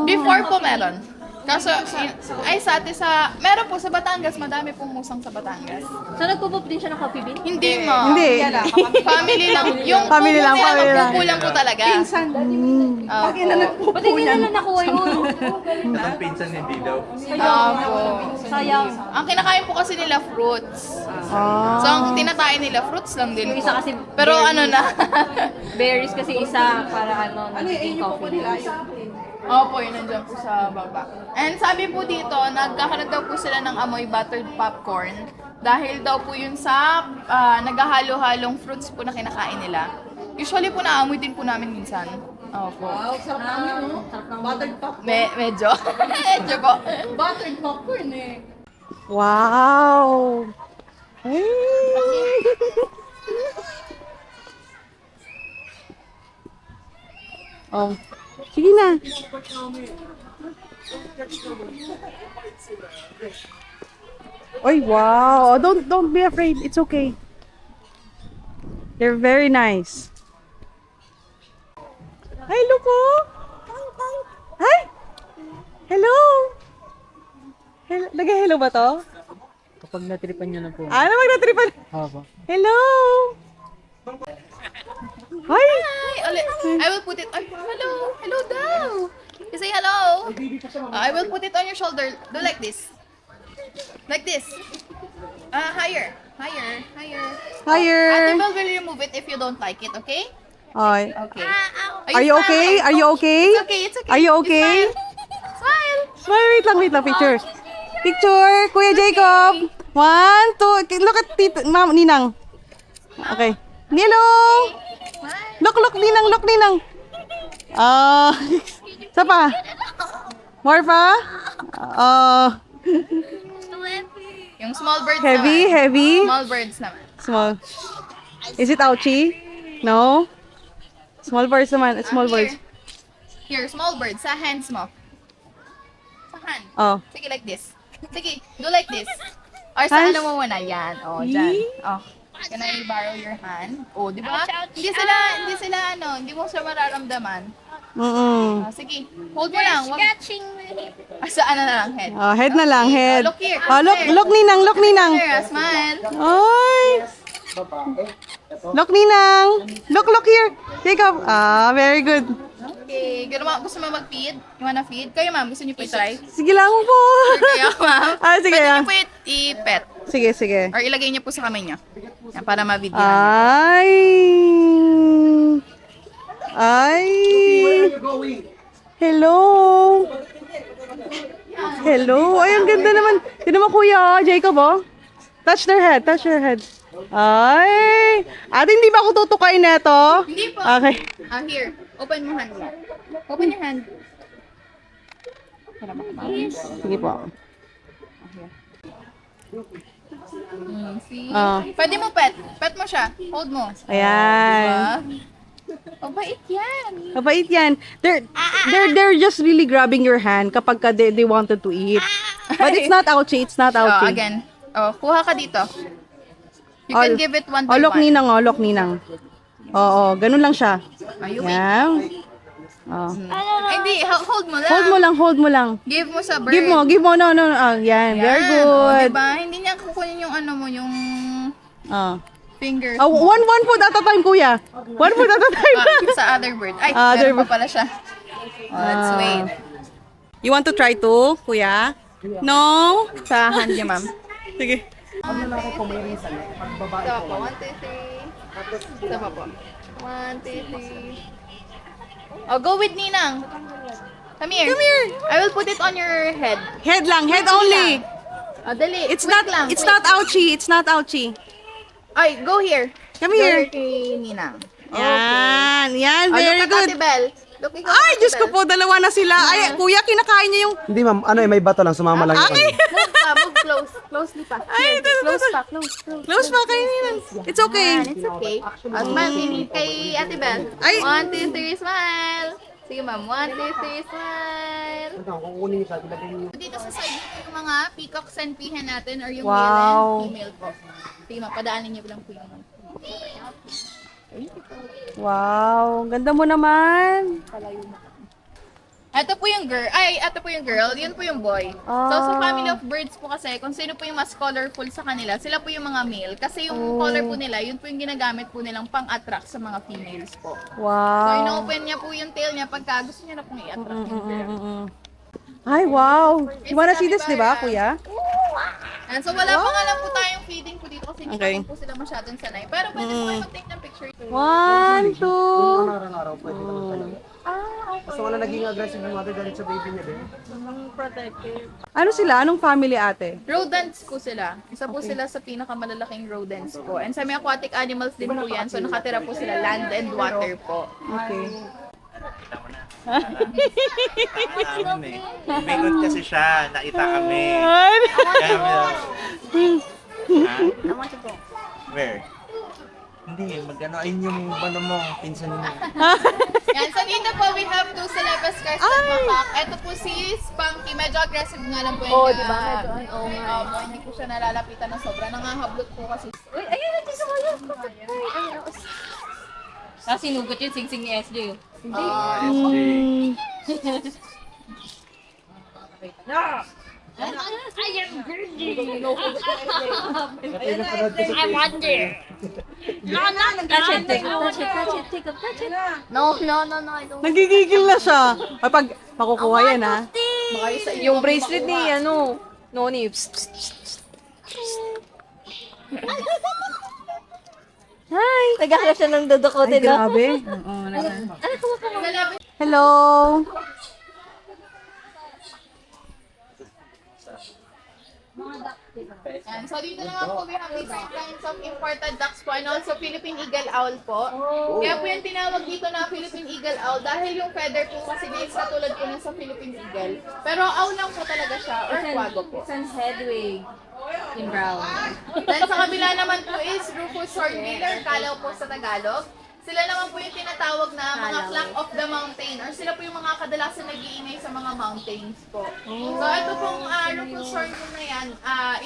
Before po meron. Kaso, ay sa atin meron po sa Batangas, madami pong musang sa Batangas. So, nagpupup din siya ng coffee bean? Hindi mo. Hindi. Family lang. Yung Family lang, pupo nila, family lang. magpupo lang po talaga. Pinsan. Ba't hindi nila nakuha yun? Ang pinsan hindi daw. Sayang. Ang kinakain po kasi nila fruits. So, ang tinatayin nila, fruits lang din Yung po. isa kasi Pero berries. ano na. Berries kasi isa para nagiging coffee bean. Opo, yun nandiyan po sa baba. And sabi po dito, nagkakaroon daw po sila ng amoy buttered popcorn dahil daw po yun sa naghahalo-halong fruits po na kinakain nila. Usually po naamoy din po namin minsan. Opo. Wow, sarap namin, no? Buttered popcorn. Medyo. Medyo po. Buttered popcorn eh. Wow! Ay. Oh. Sige na. Oy, wow. Don't be afraid. It's okay. They're very nice. Ay, look oh. Hello! Hello. Nag-hello ba to? Kapag natripan nyo na po. Ano magnatripan? Haba. Hello! Hi! Hi! I will put it on. Hello! Hello daw! You say hello! I will put it on your shoulder. Do like this. Like this. Higher. Higher. Higher. Higher! Ate Belle will remove it if you don't like it, okay? Ay. Okay. Are you okay? Are you okay? It's okay, it's okay. Are you okay? Smile! Smile, wait lang, picture. Picture, Kuya Jacob. 1, 2, look at Tito, Ma'am, Ninang. Okay. Hello! Look, Ninang. Isa pa. More pa? Yung small birds Heavy, naman. heavy. Small birds naman. Small. Is it ouchy? No? Small birds naman, small birds. Here, small birds. Sa hands mo. Sa hand. Oh. Sige, like this. Sige, do like this. Or sa Hands? ano mo muna. Yan. Oh, dyan. Oh. Can I borrow your hand? Oh, di ba? Hindi mo siya mararamdaman. Sige, hold mo lang. Wag, sa ano na lang, head. Oh, head na lang, head. Look here. Oh, look, Ninang. Here, smile. Ay! Look, Ninang. Look here. Jacob. Very good. Okay. Gusto mo mag-feed? You wanna feed? Kayo, ma'am. Gusto niyo po i-try? Sige lang po. Kayo, ma'am. Sige Pwede lang. niyo po i-pet. Sige. Or ilagay niyo po sa kamay niyo. Yan, para ma-video niyo. Ay. Hello. Ay, ang ganda naman. Sino mo, Kuya Jacob, oh? Touch their head. Ay. Ate, hindi ba ako tutukain neto? Hindi po. Okay. Here. Open mo hand mo. Open your hand. Sige po. See? Ah. Pwede mo pet. Pet mo siya. Hold mo. Ayan. Mabait yan. Mabait yan. They're just really grabbing your hand kapag they wanted to eat. But it's not ouchy. Oh, again. Oh, kuha ka dito. You can give it one by look, one. Ninang. Oo, ganun lang siya. Ayun. Yan. Oh. Hindi, hold mo lang. Hold mo lang. Give mo sa bird. Give mo. No. Yan, very Yan. Oh, good. diba? Hindi niya kukunin yung ano mo, yung finger. One food at a time, Kuya. One food at a time. Sa other bird. Ay, Other meron pa pala siya. Oh, let's wait. You want to try to, Kuya? No? Sa hand niya, ma'am. Sige. Isa pa po. 1, 2, 3. Isa pa po. 1, 2, 3. Oh, go with Ninang. Come here. I will put it on your head. Head only. Oh, dali. It's Wait lang. It's not ouchy. Ay, go here. Come here. Go kay Ninang. Yan, Oh, very look at good. Ate Belle. Look, ikaw, Ay, Ate Diyos ko Belle. po, dalawa na sila. Ay, Kuya, kinakain niya yung... Hindi ma'am, may bato lang, sumama lang yung ano. Move close. Closely pa. Ay, ito. Close pa kayo nila. It's okay. It's okay. Smile kay Ate Belle. Ay. 1, 2, 3, smile. Sige, ma'am. 1, 2, 3, smile. Kukunin niyo sa atin, lagay niyo. Dito sa side nito yung mga peacocks and peahen natin or yung Wow. male and female po. Sige, ma'am. Padaanin niyo lang po yung Wow, ganda mo naman. Ito po yung girl. Ay, ito po yung girl. Yun po yung boy. So, sa family of birds po kasi, kung sino po yung mas colorful sa kanila, sila po yung mga male. Kasi yung color po nila, yun po yung ginagamit po nilang pang-attract sa mga females po. So, Wow. ino-open niya po yung tail niya pagka gusto niya na pong i-attract yung girl. Ay, wow. You wanna see this, di ba, Kuya? And so, wala pa nga lang po tayong feeding po dito kasi hindi Okay. naman po sila masyadong sanay. Pero pwede po kayo mag-take ng picture. 1, 2. Araw-araw pwede naman talaga. Basta wala naging aggressive yung mother galit sa baby niya din. Ano sila? Anong family, ate? Rodents po sila. Isa po sila sa pinakamalalaking rodents po. And semi-aquatic animals din po yan. So, nakatira po sila land and water po. Okay. Mingot kasi siya, nakita kami. Ay, Kaya Where? Hindi, mag-ano, ayun yung ano mo, pinsan mo. Yan, so dito po we have two Celebes crested macaque. Ito po si Spunky. Medyo aggressive nga lang po yun. diba? Medyo, Hindi po siya nalalapitan na sobra. Nangahablot po kasi. Uy, ayun, nandito sa kayo. Sinugot yung sing-sing ni SJ. I wonder. Touch it, take a touch it. No, I don't. Nagigigil na siya. Ay, pag makukuha yan, ha? Yung bracelet ni, Noni. Hi! Naghahanap siya ng dudukote, no? Grabe. Hello. Yan. So, dito naman po, we have different kinds of imported ducks po and also Philippine Eagle Owl po. Kaya po yung tinawag dito na Philippine Eagle Owl dahil yung feather po kasi niya is katulad po ng sa Philippine Eagle. Pero owl lang po talaga siya or quago po. It's headway in brown. Then sa kabila naman po is Rufous Hornbill or kalaw po sa Tagalog. Sila naman po yung tinatawag na mga flock of the mountain or sila po yung mga kadalasan nag-iingay sa mga mountains po. So ito pong Rufous Hornbill na yan,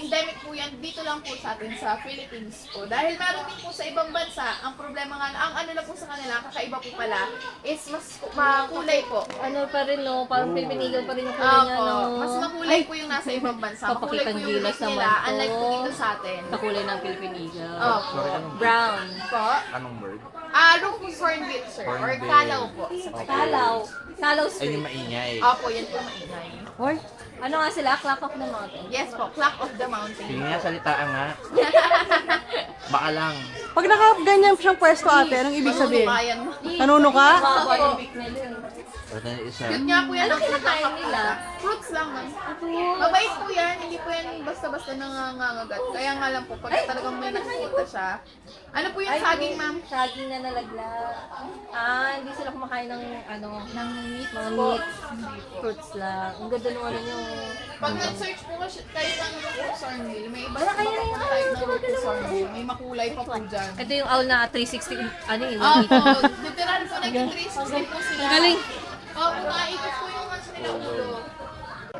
endemic po yan dito lang po sa atin sa Philippines po. Dahil meron din po sa ibang bansa, ang problema nga, ang ano na po sa kanila, kakaiba po pala, is mas makulay po. Ano pa rin, no? Parang pinipinigal pa rin yung kulay niya, no? Mas makulay po yung nasa ibang bansa. Makulay po Papakitang yung gilas ulit naman nila, to. unlike po dito sa atin. Kakulay ng Philippine Eagle. Opo. Brown. Po. Anong bird? Rufous Hornbill, sir. Or Hornbill. kalaw po. Sa Kalaw. Kalaw Ay, street. yung maingay. Opo, yan po maingay. Hoy. Ano nga sila? Clock of the mountain. Yes po, Clock of the Mountain. Sige nga, salitaan nga. Baka lang. Pag nakaganyan siyang pwesto ate, anong ibig sabihin? Manunukayan mo. Nanunuka? Baba yung beak nila. Pero na isa. Cute nga po yan. Ano ang kinakain nila? Fruits lang man. Mabait po yan. Hindi po yan basta-basta nangangagat. Kaya nga lang po, pag talagang may nakikita siya. Ano po yung saging, ma'am? Saging na nalaglag. Hindi sila kumakain ng Ng meat mga po. meat. Fruits lang. Ang ganda nung yung... Pag nag-search po kayo ng Rufous Hornbill, may iba sa mga po type ng Rufus Hornbill. May makulay pa po dyan. Ito yung owl na 360, Opo, literal po naging 360 po sila. Galing. Opo, nakaikot po yung mas nila ulo.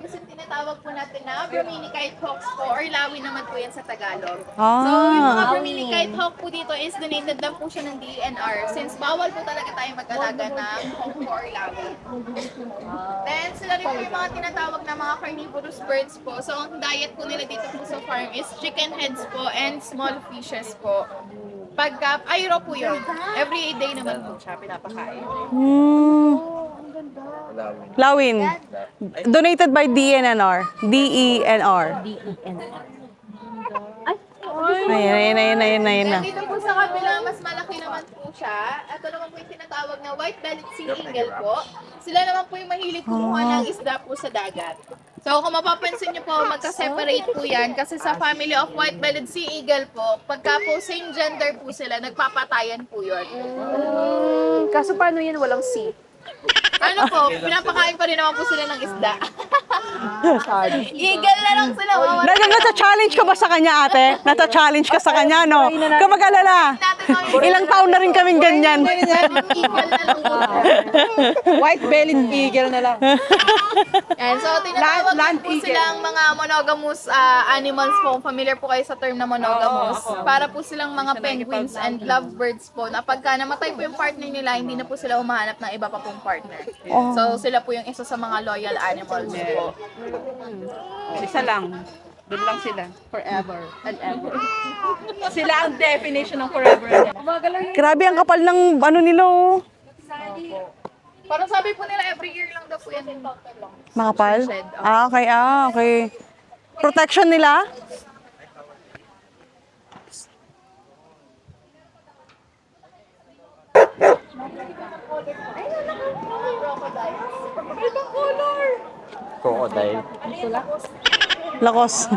Kasi tinatawag po natin na Bromini-Kite Hawks po or lawi naman po yan sa Tagalog. So, yung mga Bromini-Kite Hawk po dito is donated lang po siya ng DNR since bawal po talaga tayo mag-alaga ng hawk po or lawi. Then, sila rin po yung mga tinatawag na mga carnivorous birds po. So, ang diet po nila dito po sa farm is chicken heads po and small fishes po. Pagka, ayro po yun. Every day naman po siya pinapakain. Lawin. Donated by DENR. DENR. Ayan na. Dito po sa kabila, mas malaki naman po siya. Ito naman po yung tinatawag na white-bellied sea eagle po. Sila naman po yung mahilig kumuha ng isda po sa dagat. So kung mapapansin niyo po, magka-separate po yan kasi sa family of white-bellied sea eagle po, pagka po same gender po sila, nagpapatayan po yun. Kaso paano yan walang C? Ano po, pinapakain pa rin naman po sila ng isda. Eagle na lang sila. Nata-challenge ka ba sa kanya, ate? Nata-challenge ka sa kanya, no? Ka mag-alala. Ilang taon na rin kaming ganyan. Eagle na lang po. White-bellied eagle na lang. And so, tinatawag Land po eagle. silang mga monogamous animals po. Familiar po kayo sa term na monogamous. Para po silang mga penguins and lovebirds po na pagka namatay po yung partner nila, hindi na po sila humahanap ng iba pa pong partner. So, sila po yung isa sa mga loyal animals po. Isa lang. Doon lang sila. Forever and ever. Sila ang definition ng forever and ever. Grabe ang kapal ng ano nila, oh. Parang sabi po nila, every year lang daw po yan yung doctor lang. Makapal? Shed, Okay. Protection nila? Crocodile. Lakos.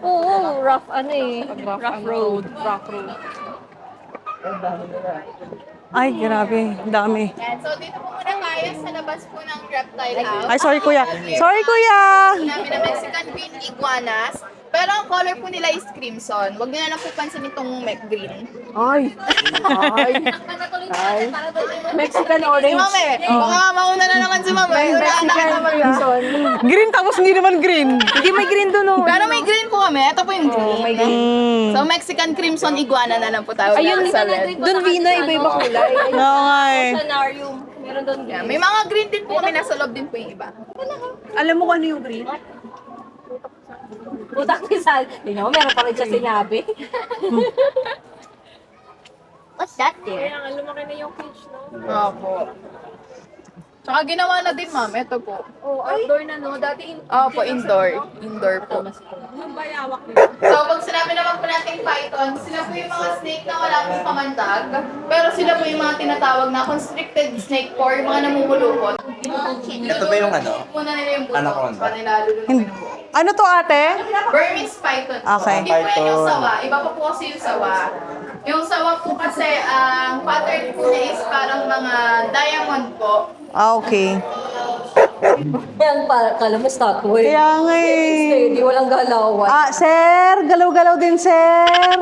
Oo, rough rough road. Rock road. Ay, grabe. Dami. Yan. So, dito po muna tayo sa labas po ng reptile house. Ay, sorry kuya. Sorry kuya. Namin na Mexican green iguanas. Pero ang color po nila is crimson. Huwag niyo na lang po pansin itong green. Ay. Mexican Si orange. Mame, baka mauna na naman si Mame. Mexican crimson. Green tapos hindi naman green. Hindi may green doon, oh. Pero may green po kami. Ito po yung green. So, Mexican crimson iguana na lang po tawag Ayun, sa red. doon Vina, iba-iba kulay. Oo nga eh. Oceanarium. Meron doon. Yeah, may mga green din po kami, nasa loob din po yung iba. Alam mo kung ano yung green? Putak ni Sal. Tingnan mo, meron pa rin siya sinabi. What's that there? Opo. Tsaka ginawa na din, ma'am. Ito po. Oh, outdoor na no. Dati Opo, indoor. Indoor po. So, pag sinabi naman po natin python, sila po yung mga snake na wala pong kamandag. Pero sila po yung mga tinatawag na constricted snake or yung mga namumulupot. Ito ba yung ano? Muna nila yung buto. Anaconda. Pa nila lulupin yung buto. Ano to, ate? Burmese python po. Okay. Hindi po yan yung Python. sawa. Iba pa po kasi yung sawa. Yung sawa po kasi, ang pattern po niya is parang mga diamond po. Okay. yan pa, kala mo statue. Kaya nga eh. Steady, walang galawan. Sir, galaw-galaw din, sir.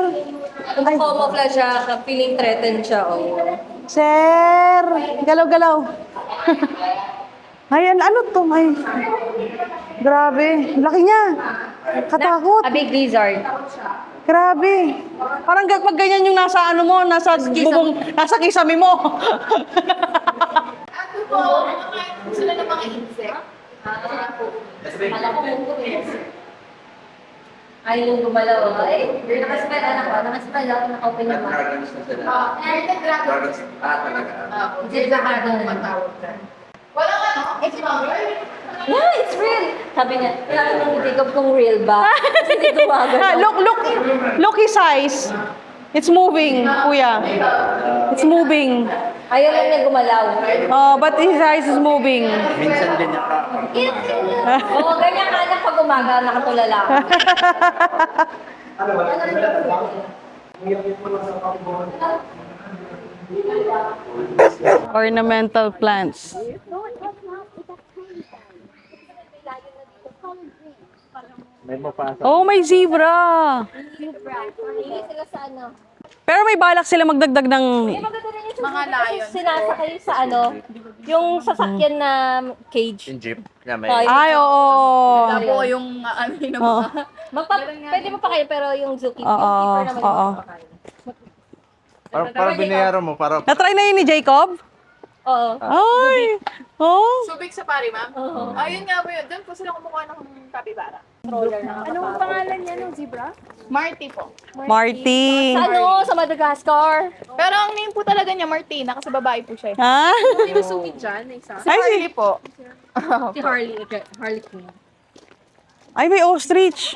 Camouflage siya, feeling threatened siya. Oh. Sir, galaw-galaw. Ayan, ano to? Ay, grabe. Laki niya. Katakot. A big lizard. Grabe. Parang pag ganyan yung nasa ano mo, nasa bubong, nasa kisame mo. Ako po, nakakain po sila ng mga insect. Kala ko munggo eh. Ayaw yung gumalaw. Ay, nakaspell, anak ko. Nakaspell ako, naka-open yung mouth. Dragons na sila. And the dragon. Dragons. Talaga. Hindi na matawag dyan. Walang ano, it's mother. Yeah, it's real. Sabi niya, tinatanong ni Jacob kung real ba? Kasi hindi gumagalaw. Look his eyes. It's moving, kuya. It's moving. Ayaw lang niya gumalaw. Oh, but his eyes is moving. Minsan din yata. Oo, ganyan ka lang pag umaga, nakatulala ako. Ornamental plants. May mapasa. Oh, may zebra. Hindi sila sa ano. Pero may balak sila magdagdag ng... Mga lion. Sinasakay sa ano, yung sasakyan na cage. Yung jeep. Na may. Ay, oo. Wala po yung ano yung Oo. Pwede mo pa kayo, pero yung zookeeper, Oo, keeper naman oo. yung papakain. Para binayaran mo. Para Na-try na yun ni Jacob? Oo. Ay. Oh. Subig sa pari, ma'am? Oo. Ayun nga po yun. Doon po sila kumukuha ng capybara. Anong pangalan niya ng zebra? Marty po. Marty. Sa ano? Sa Madagascar. Pero ang name po talaga niya Martina kasi babae po siya. Ha? Sinusungit dyan, isa. Si Harley po. Si Harley. Harley Quinn. Ay, may ostrich.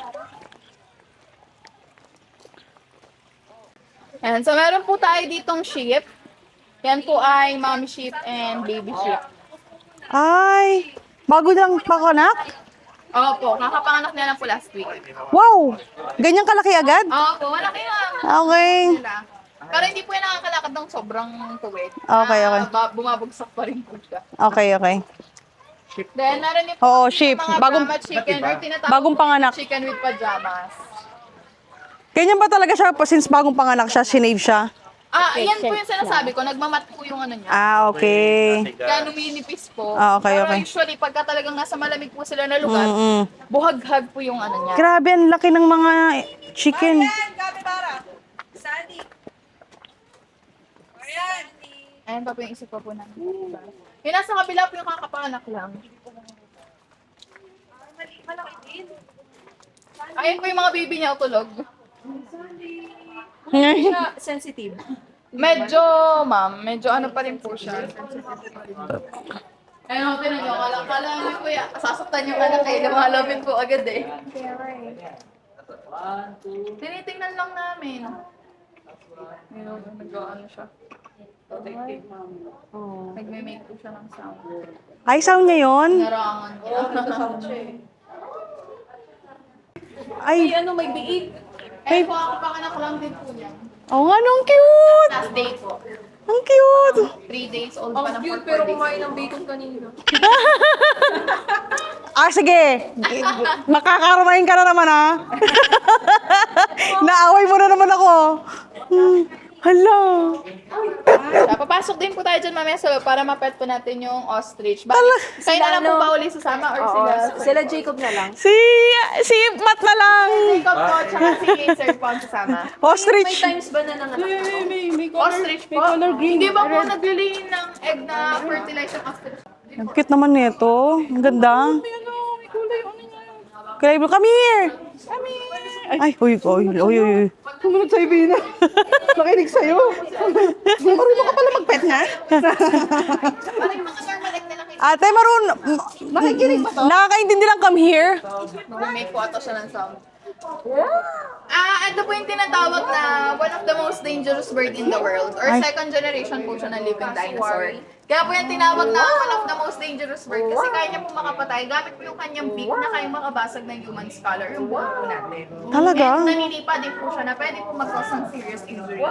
Yan. So meron po tayo ditong sheep. Yan po ay mommy sheep and baby sheep. Ay. Bago lang pakanak? Opo, kakapanganak niya lang po last week. Wow. Ganyan kalaki agad? Opo, malaki na. Okay. Sila. Pero hindi po yan nakakalakad ng sobrang tuwid. Okay, okay. Bumabagsak pa rin po siya. Okay, okay. Then, narin niyo Oo, po sheep. mga Bagong- Brahma chicken or tinatawag Bagong panganak. chicken with pajamas. Ganyan ba talaga siya since bagong panganak siya, sinave siya? Yan po yung sinasabi ko. Nagmamat po yung ano niya. Ah, okay. Kaya numinipis po. Ah, okay, Pero okay. usually, pagka talagang nasa malamig po sila na lugar, Mm-mm. buhaghag po yung ano niya. Grabe, ang laki ng mga chicken. Ayan pa po yung isa pa po namin. Yung nasa kabila po yung kakapanganak lang. Ayan po yung mga baby niya tulog. Sensitive. Medyo, ma'am, medyo ano pa rin po siya. Ayun mo, tinan nyo, kala niyo kuya, sasaktan yung anak eh, lumalapit po agad eh. Tinitingnan lang namin. Ayun, nag-ano siya. Nagme-make po siya ng sound. Ay, sound niya yun? Narangan niya. Ay, Ano, may biig. Eh po, ako panganak lang din po niya. oh nga, ang cute. Last day po. Ang cute. 3 days old pa ng 4 Cute, pero days. kumain ng bacon kanina. Ah, sige. Makakaramahin ka na naman, ha? Naaway mo na naman ako. Hala. Papasok din po tayo dyan mamaya sa loob para mapet po natin yung ostrich. Bakit? Kayo na lang po ba uli susama or sila? Sila Jacob na lang. Si Matt na lang. Jacob po, tsaka si Sir po ang susama. Ostrich. Times ba na ng Ostrich po? Hindi ba po naglilihin ng egg na fertilized ostrich? Ang cute naman nito. Ang ganda. Kulay blue. Come here. Ay, uy. Sumunod sa'yo, Bina. Nakinig sa'yo. Marunong ka pala mag-pet nga? Parang yung mga normal egg nila kayo. Ate, Nakikinig ba to? nakakaintindi lang come here. Mag-make po ito siya ng sound. Ito po yung tinatawag na one of the most dangerous bird in the world or second generation po siya ng living dinosaur. Kaya po yung tinawag na one of the most dangerous bird kasi kaya niya po makapatay gamit po yung kanyang beak na kayang makabasag ng human skull or yung buwan po natin. Talaga? And naninipa din po siya na pwede po mag-cause ng serious injuries.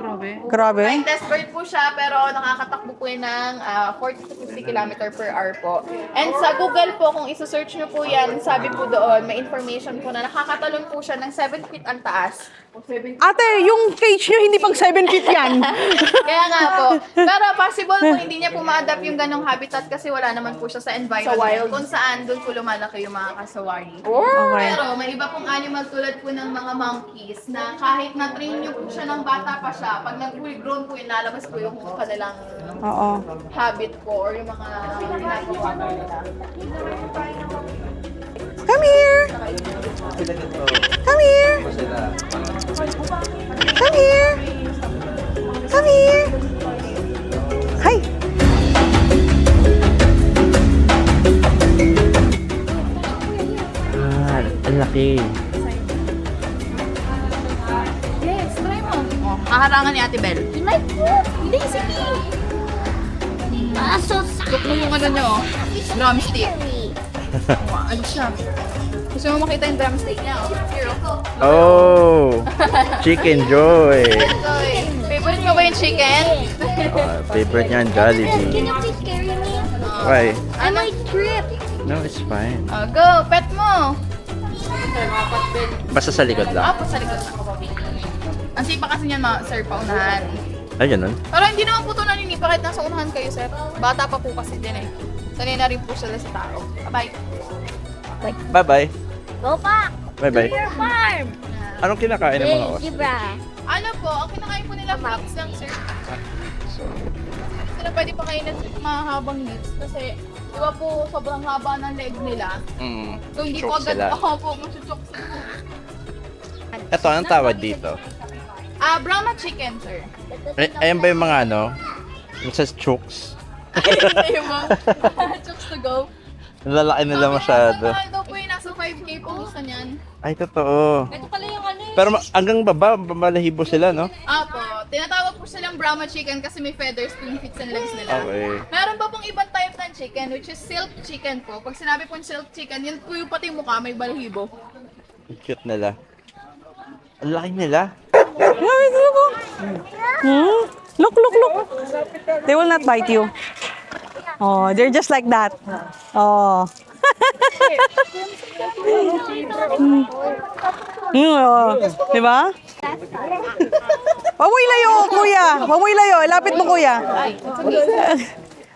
Grabe. Flying test bird po siya pero nakakatakbo po yan ng 40 to 50 km per hour po. And sa Google po, kung isa-search nyo po yan, sabi po doon, may information po na nakakatalon po siya ng 7 feet ang taas. Ate, yung cage niyo hindi pang 7 feet yan. Kaya nga po. Pero possible po hindi niya po ma-adapt yung ganong habitat kasi wala naman po siya sa environment kung saan doon po lumalaki yung mga kasawari. Pero may iba pong animal tulad po ng mga monkeys na kahit na-train nyo po siya ng bata pa siya, pag nag-full grown po yun, lalabas po yung kanilang Oo. habit po or yung mga ginagawa nila. Come here. Come here. Come here. Come here. Hi. Ang laki. Yes, try mo. Oh, kaharangan ni Ate Belle. Hindi, sige. So Look mo yung ano niya, oh. Drumstick. Ano siya? Gusto mo makita yung drumstick niya, oh. Here, oh. Oh! Chicken Joy! Favorite mo ba yung chicken? Favorite niya ang Can Jollibee. you please carry me? Why? I might trip. No, it's fine. Oh, go, pet mo. Basta sa likod lang. Apo sa likod na. Ang sipa kasi niyan, sir, paunahan. Ay, ganun. Pero hindi naman po ito naninipa kahit nasa unahan kayo, sir. Bata pa po kasi din eh. Sanay na rin po sila sa tao. Bye-bye. Bye-bye. Go back Bye-bye. to your farm. Anong kinakain ng mga Hey, os? zebra. Ano po, ang kinakain po nila fruits lang, sir. Sila pwede pa kayo ng mahabang leaves kasi di ba po sobrang haba ng leg nila. Kung hindi po Choke agad sila. ako po, masuchok sila. Ito, anong tawag dito? Brahma chicken, sir. Ayan ba yung mga ano? Yung sa chooks? Hindi mo. Chokes to go. Ang lalaki nila masyado. Mahal daw po yung nasa 5K po gusto niyan. Ay, totoo. Ito pala yung ano eh. Pero hanggang baba, malahibo sila, no? Apo, tinatawag po silang Brahma chicken kasi may feathers po yung feet and legs nila. Okay. Meron pa pong ibang type ng chicken which is silk chicken po. Pag sinabi po silk chicken, yun po yung pati mukha may balahibo. Ang cute nila. Ang laki nila. Look. They will not bite you. Oh, they're just like that. Oh. Di ba? Huwag mo ilayo, kuya. Huwag mo ilayo. Lapit mo, kuya.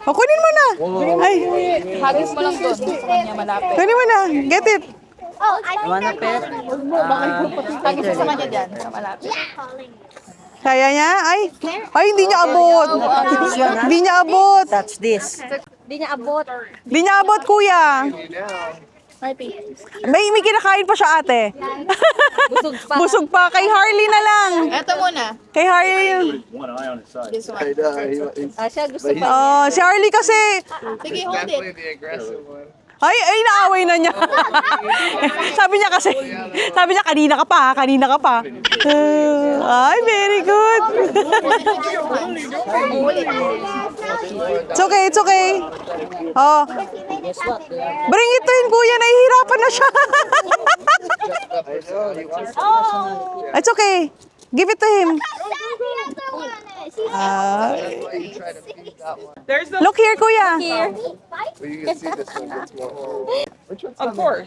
O, kunin mo na. Ay, Hagis mo lang doon sa kanya malapit. kunin mo na. Get it. Oh, I think Hagis mo sa kanya dyan, sa malapit. Kaya niya? Ay, hindi niya abot. Hindi niya abot. That's this. Hindi niya abot. Hindi niya abot, kuya. May kinakain pa siya, ate. Busog pa. Busog pa. Kay Harley na lang. Eto muna. Kay Harley. This one. Siya gusto pa. Oh, si Harley kasi. Sige, hold it. Ay, naaway na niya. Sabi niya kanina ka pa. Ay, very good. It's okay. Oh. Bring it to him, kuya. Nahihirapan na siya. It's okay. Give it to him. Look here, kuya. Here.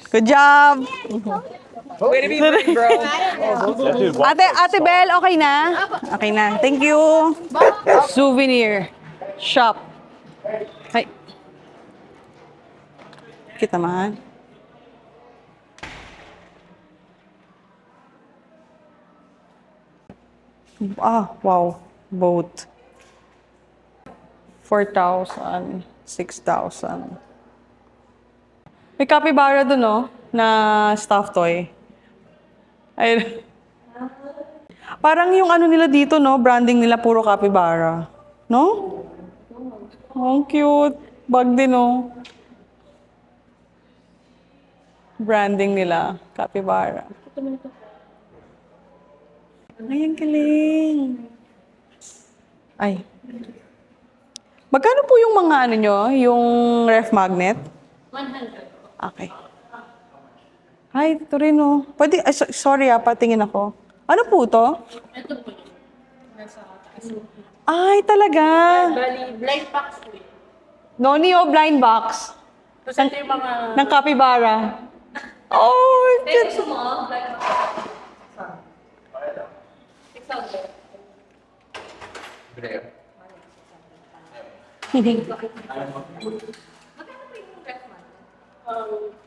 Good job. Ate Bel, okay na? Okay na. Thank you. Souvenir shop. Ay. Kita man. Wow. Boat. 4,000, 6,000. May capybara dun, no? Na stuffed toy. Ay. Parang yung ano nila dito, no? Branding nila puro capybara. No? Ang cute. Bag din, no? Branding nila. Capybara. Ay, ang galing. Ay. Magkano po yung mga ano nyo? Yung ref magnet? 100. Okay. Ay, ito rin, oh. Pwede, sorry patingin ako. Ano po to? Ito po. Ay, talaga. Bali, blind box po. Noni, blind box. Tapos ito yung mga... Ng capybara. Oh, Gusto mo? Blind box. 600.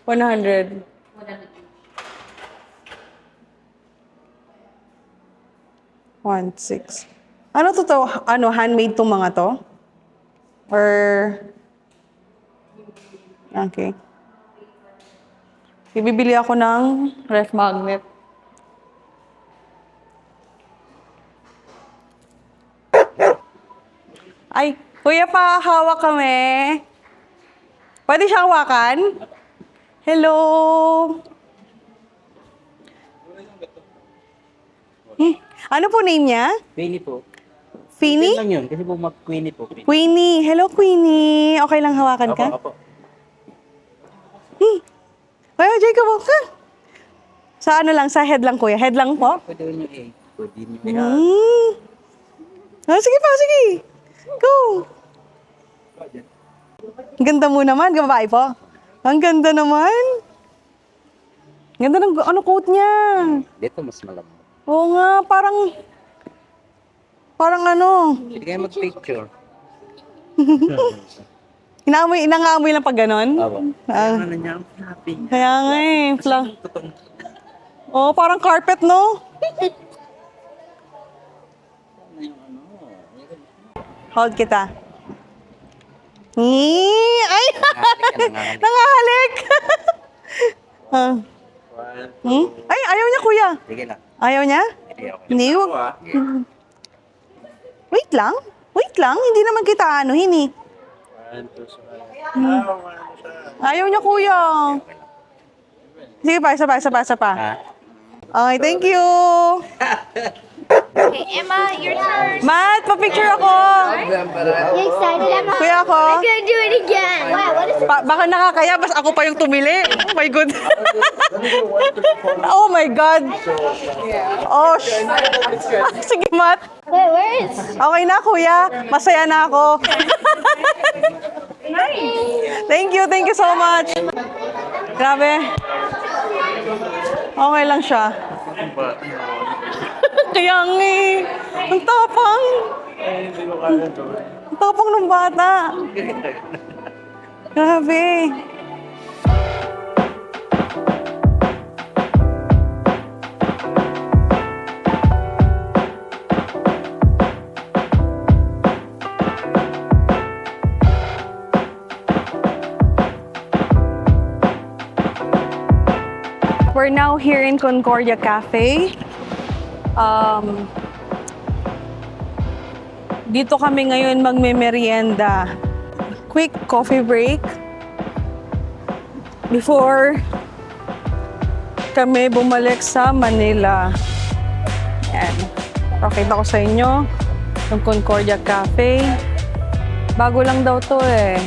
100. 1,600. Ano to? Ano, handmade tong mga to? Or... Okay. Ibibili ako ng ref magnet. Ay, kuya pa, hawak kami. Pwede siya hawakan? Hello. Ano po name niya? Queenie po. Feenie? Lang yun, kasi po mag-Queenie po. Queenie. Hello, Queenie. Okay lang hawakan ka? Opo. Kuya, Jacob, ka. Sa ano lang? Sa head lang, kuya? Head lang po? Pwede rin yung A. Pwede rin yung A. Sige pa, sige. Go. Ang ganda mo naman, babae po. Ang ganda naman. Ganda ng coat niya. Dito mas malambot. Oo nga, parang ano. Pwede kayo mag-picture. Inangamoy lang pag ganon. Opo. Ah, Ano niya, happy niya. kaya nga Oh, parang carpet, no? Hold kita. Ay! Nangahalik! Ay, ayaw niya, kuya. Sige lang. Ayaw niya? Hindi. Wait lang. Hindi naman kita anuhin eh. Ayaw niya, kuya. Sige pa, isa pa. Ha? Okay, thank you. Okay, Emma, your turn. Matt, pa-picture ako. You excited, Emma? Kuya ako. I'm gonna do it again. Wow, what is Baka nakakaya, bas ako pa yung tumili. Oh my God. Oh my God. Oh, sige, Matt. Wait, where is? Okay na, kuya. Masaya na ako. Thank you so much. Grabe. Okay lang siya. Kaya nga eh. Ang tapang. Ang tapang ng bata. Grabe. We're now here in Concordia Cafe. Dito kami ngayon magme-merienda. Quick coffee break before kami bumalik sa Manila. Yan. Pakita ko sa inyo yung Concordia Cafe. Bago lang daw to eh.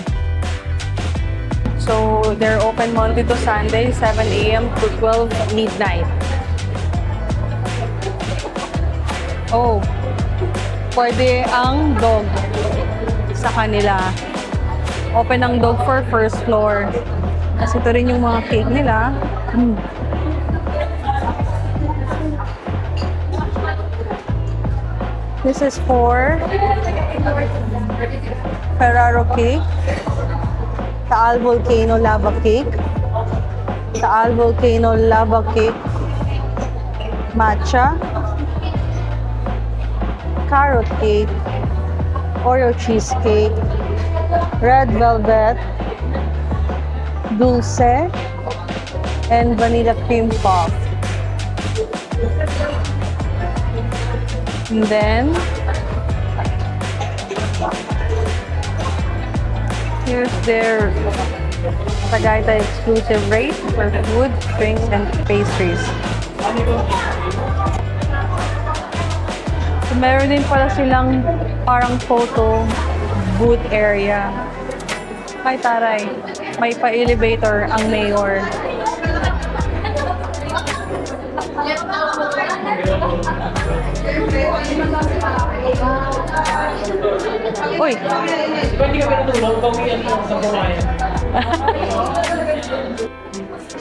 So, they're open Monday to Sunday, 7 a.m. to 12 midnight. Oh, pwede ang dog sa kanila. Open ang dog for first floor. Kasi ito rin yung mga cake nila. This is for Ferraro cake, Taal Volcano lava cake, Taal Volcano lava cake, matcha, carrot cake, Oreo cheesecake, red velvet, dulce, and vanilla cream puff. And then, here's their Tagaytay exclusive rate for food, drinks, and pastries. So, meron din pala silang parang photo booth area. Ay, taray. May pa-elevator ang mayor. Uy!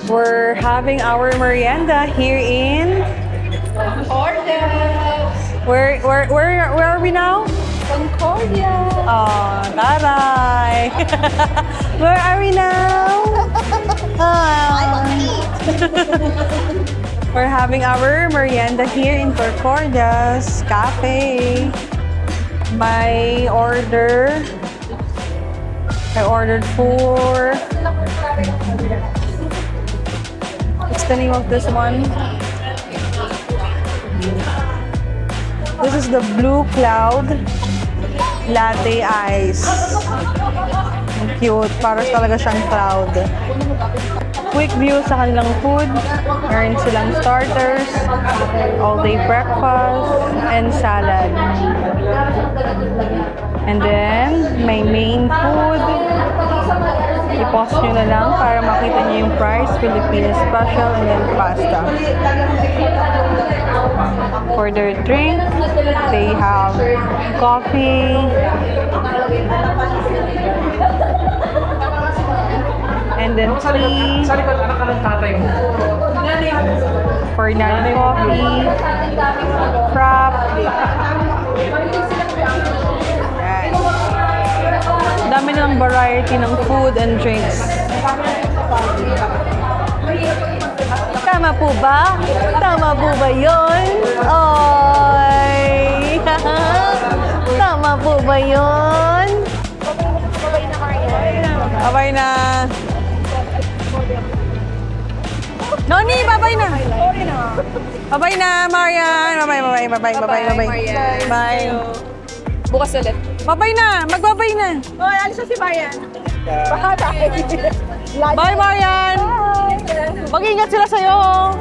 We're having our merienda here in Where are we now? Concordia. Oh, taray! Where are we now? We're having our merienda here in Concordia's Cafe. I ordered 4. What's the name of this one? This is the Blue Cloud Latte Ice. Ang cute. Para talaga siyang cloud. Quick view sa kanilang food. Meron silang starters, all-day breakfast, and salad. And then, may main food. I-pause nyo na lang para makita nyo yung price. Filipino special and then pasta. For their drink, they have coffee, and then tea. For non-coffee, frap. Dami ng variety ng food and drinks. Tama po ba? Tama po ba yun? Oy! Tama po ba yun? Babay na. Noni, babay na. Babay na, Marian. Babay. Bye. Bukas ulit. Babay na. Magbabay na. Oh, alis na si Marian. Bye. Bye, Marian. Mag-ingat sila sa'yo.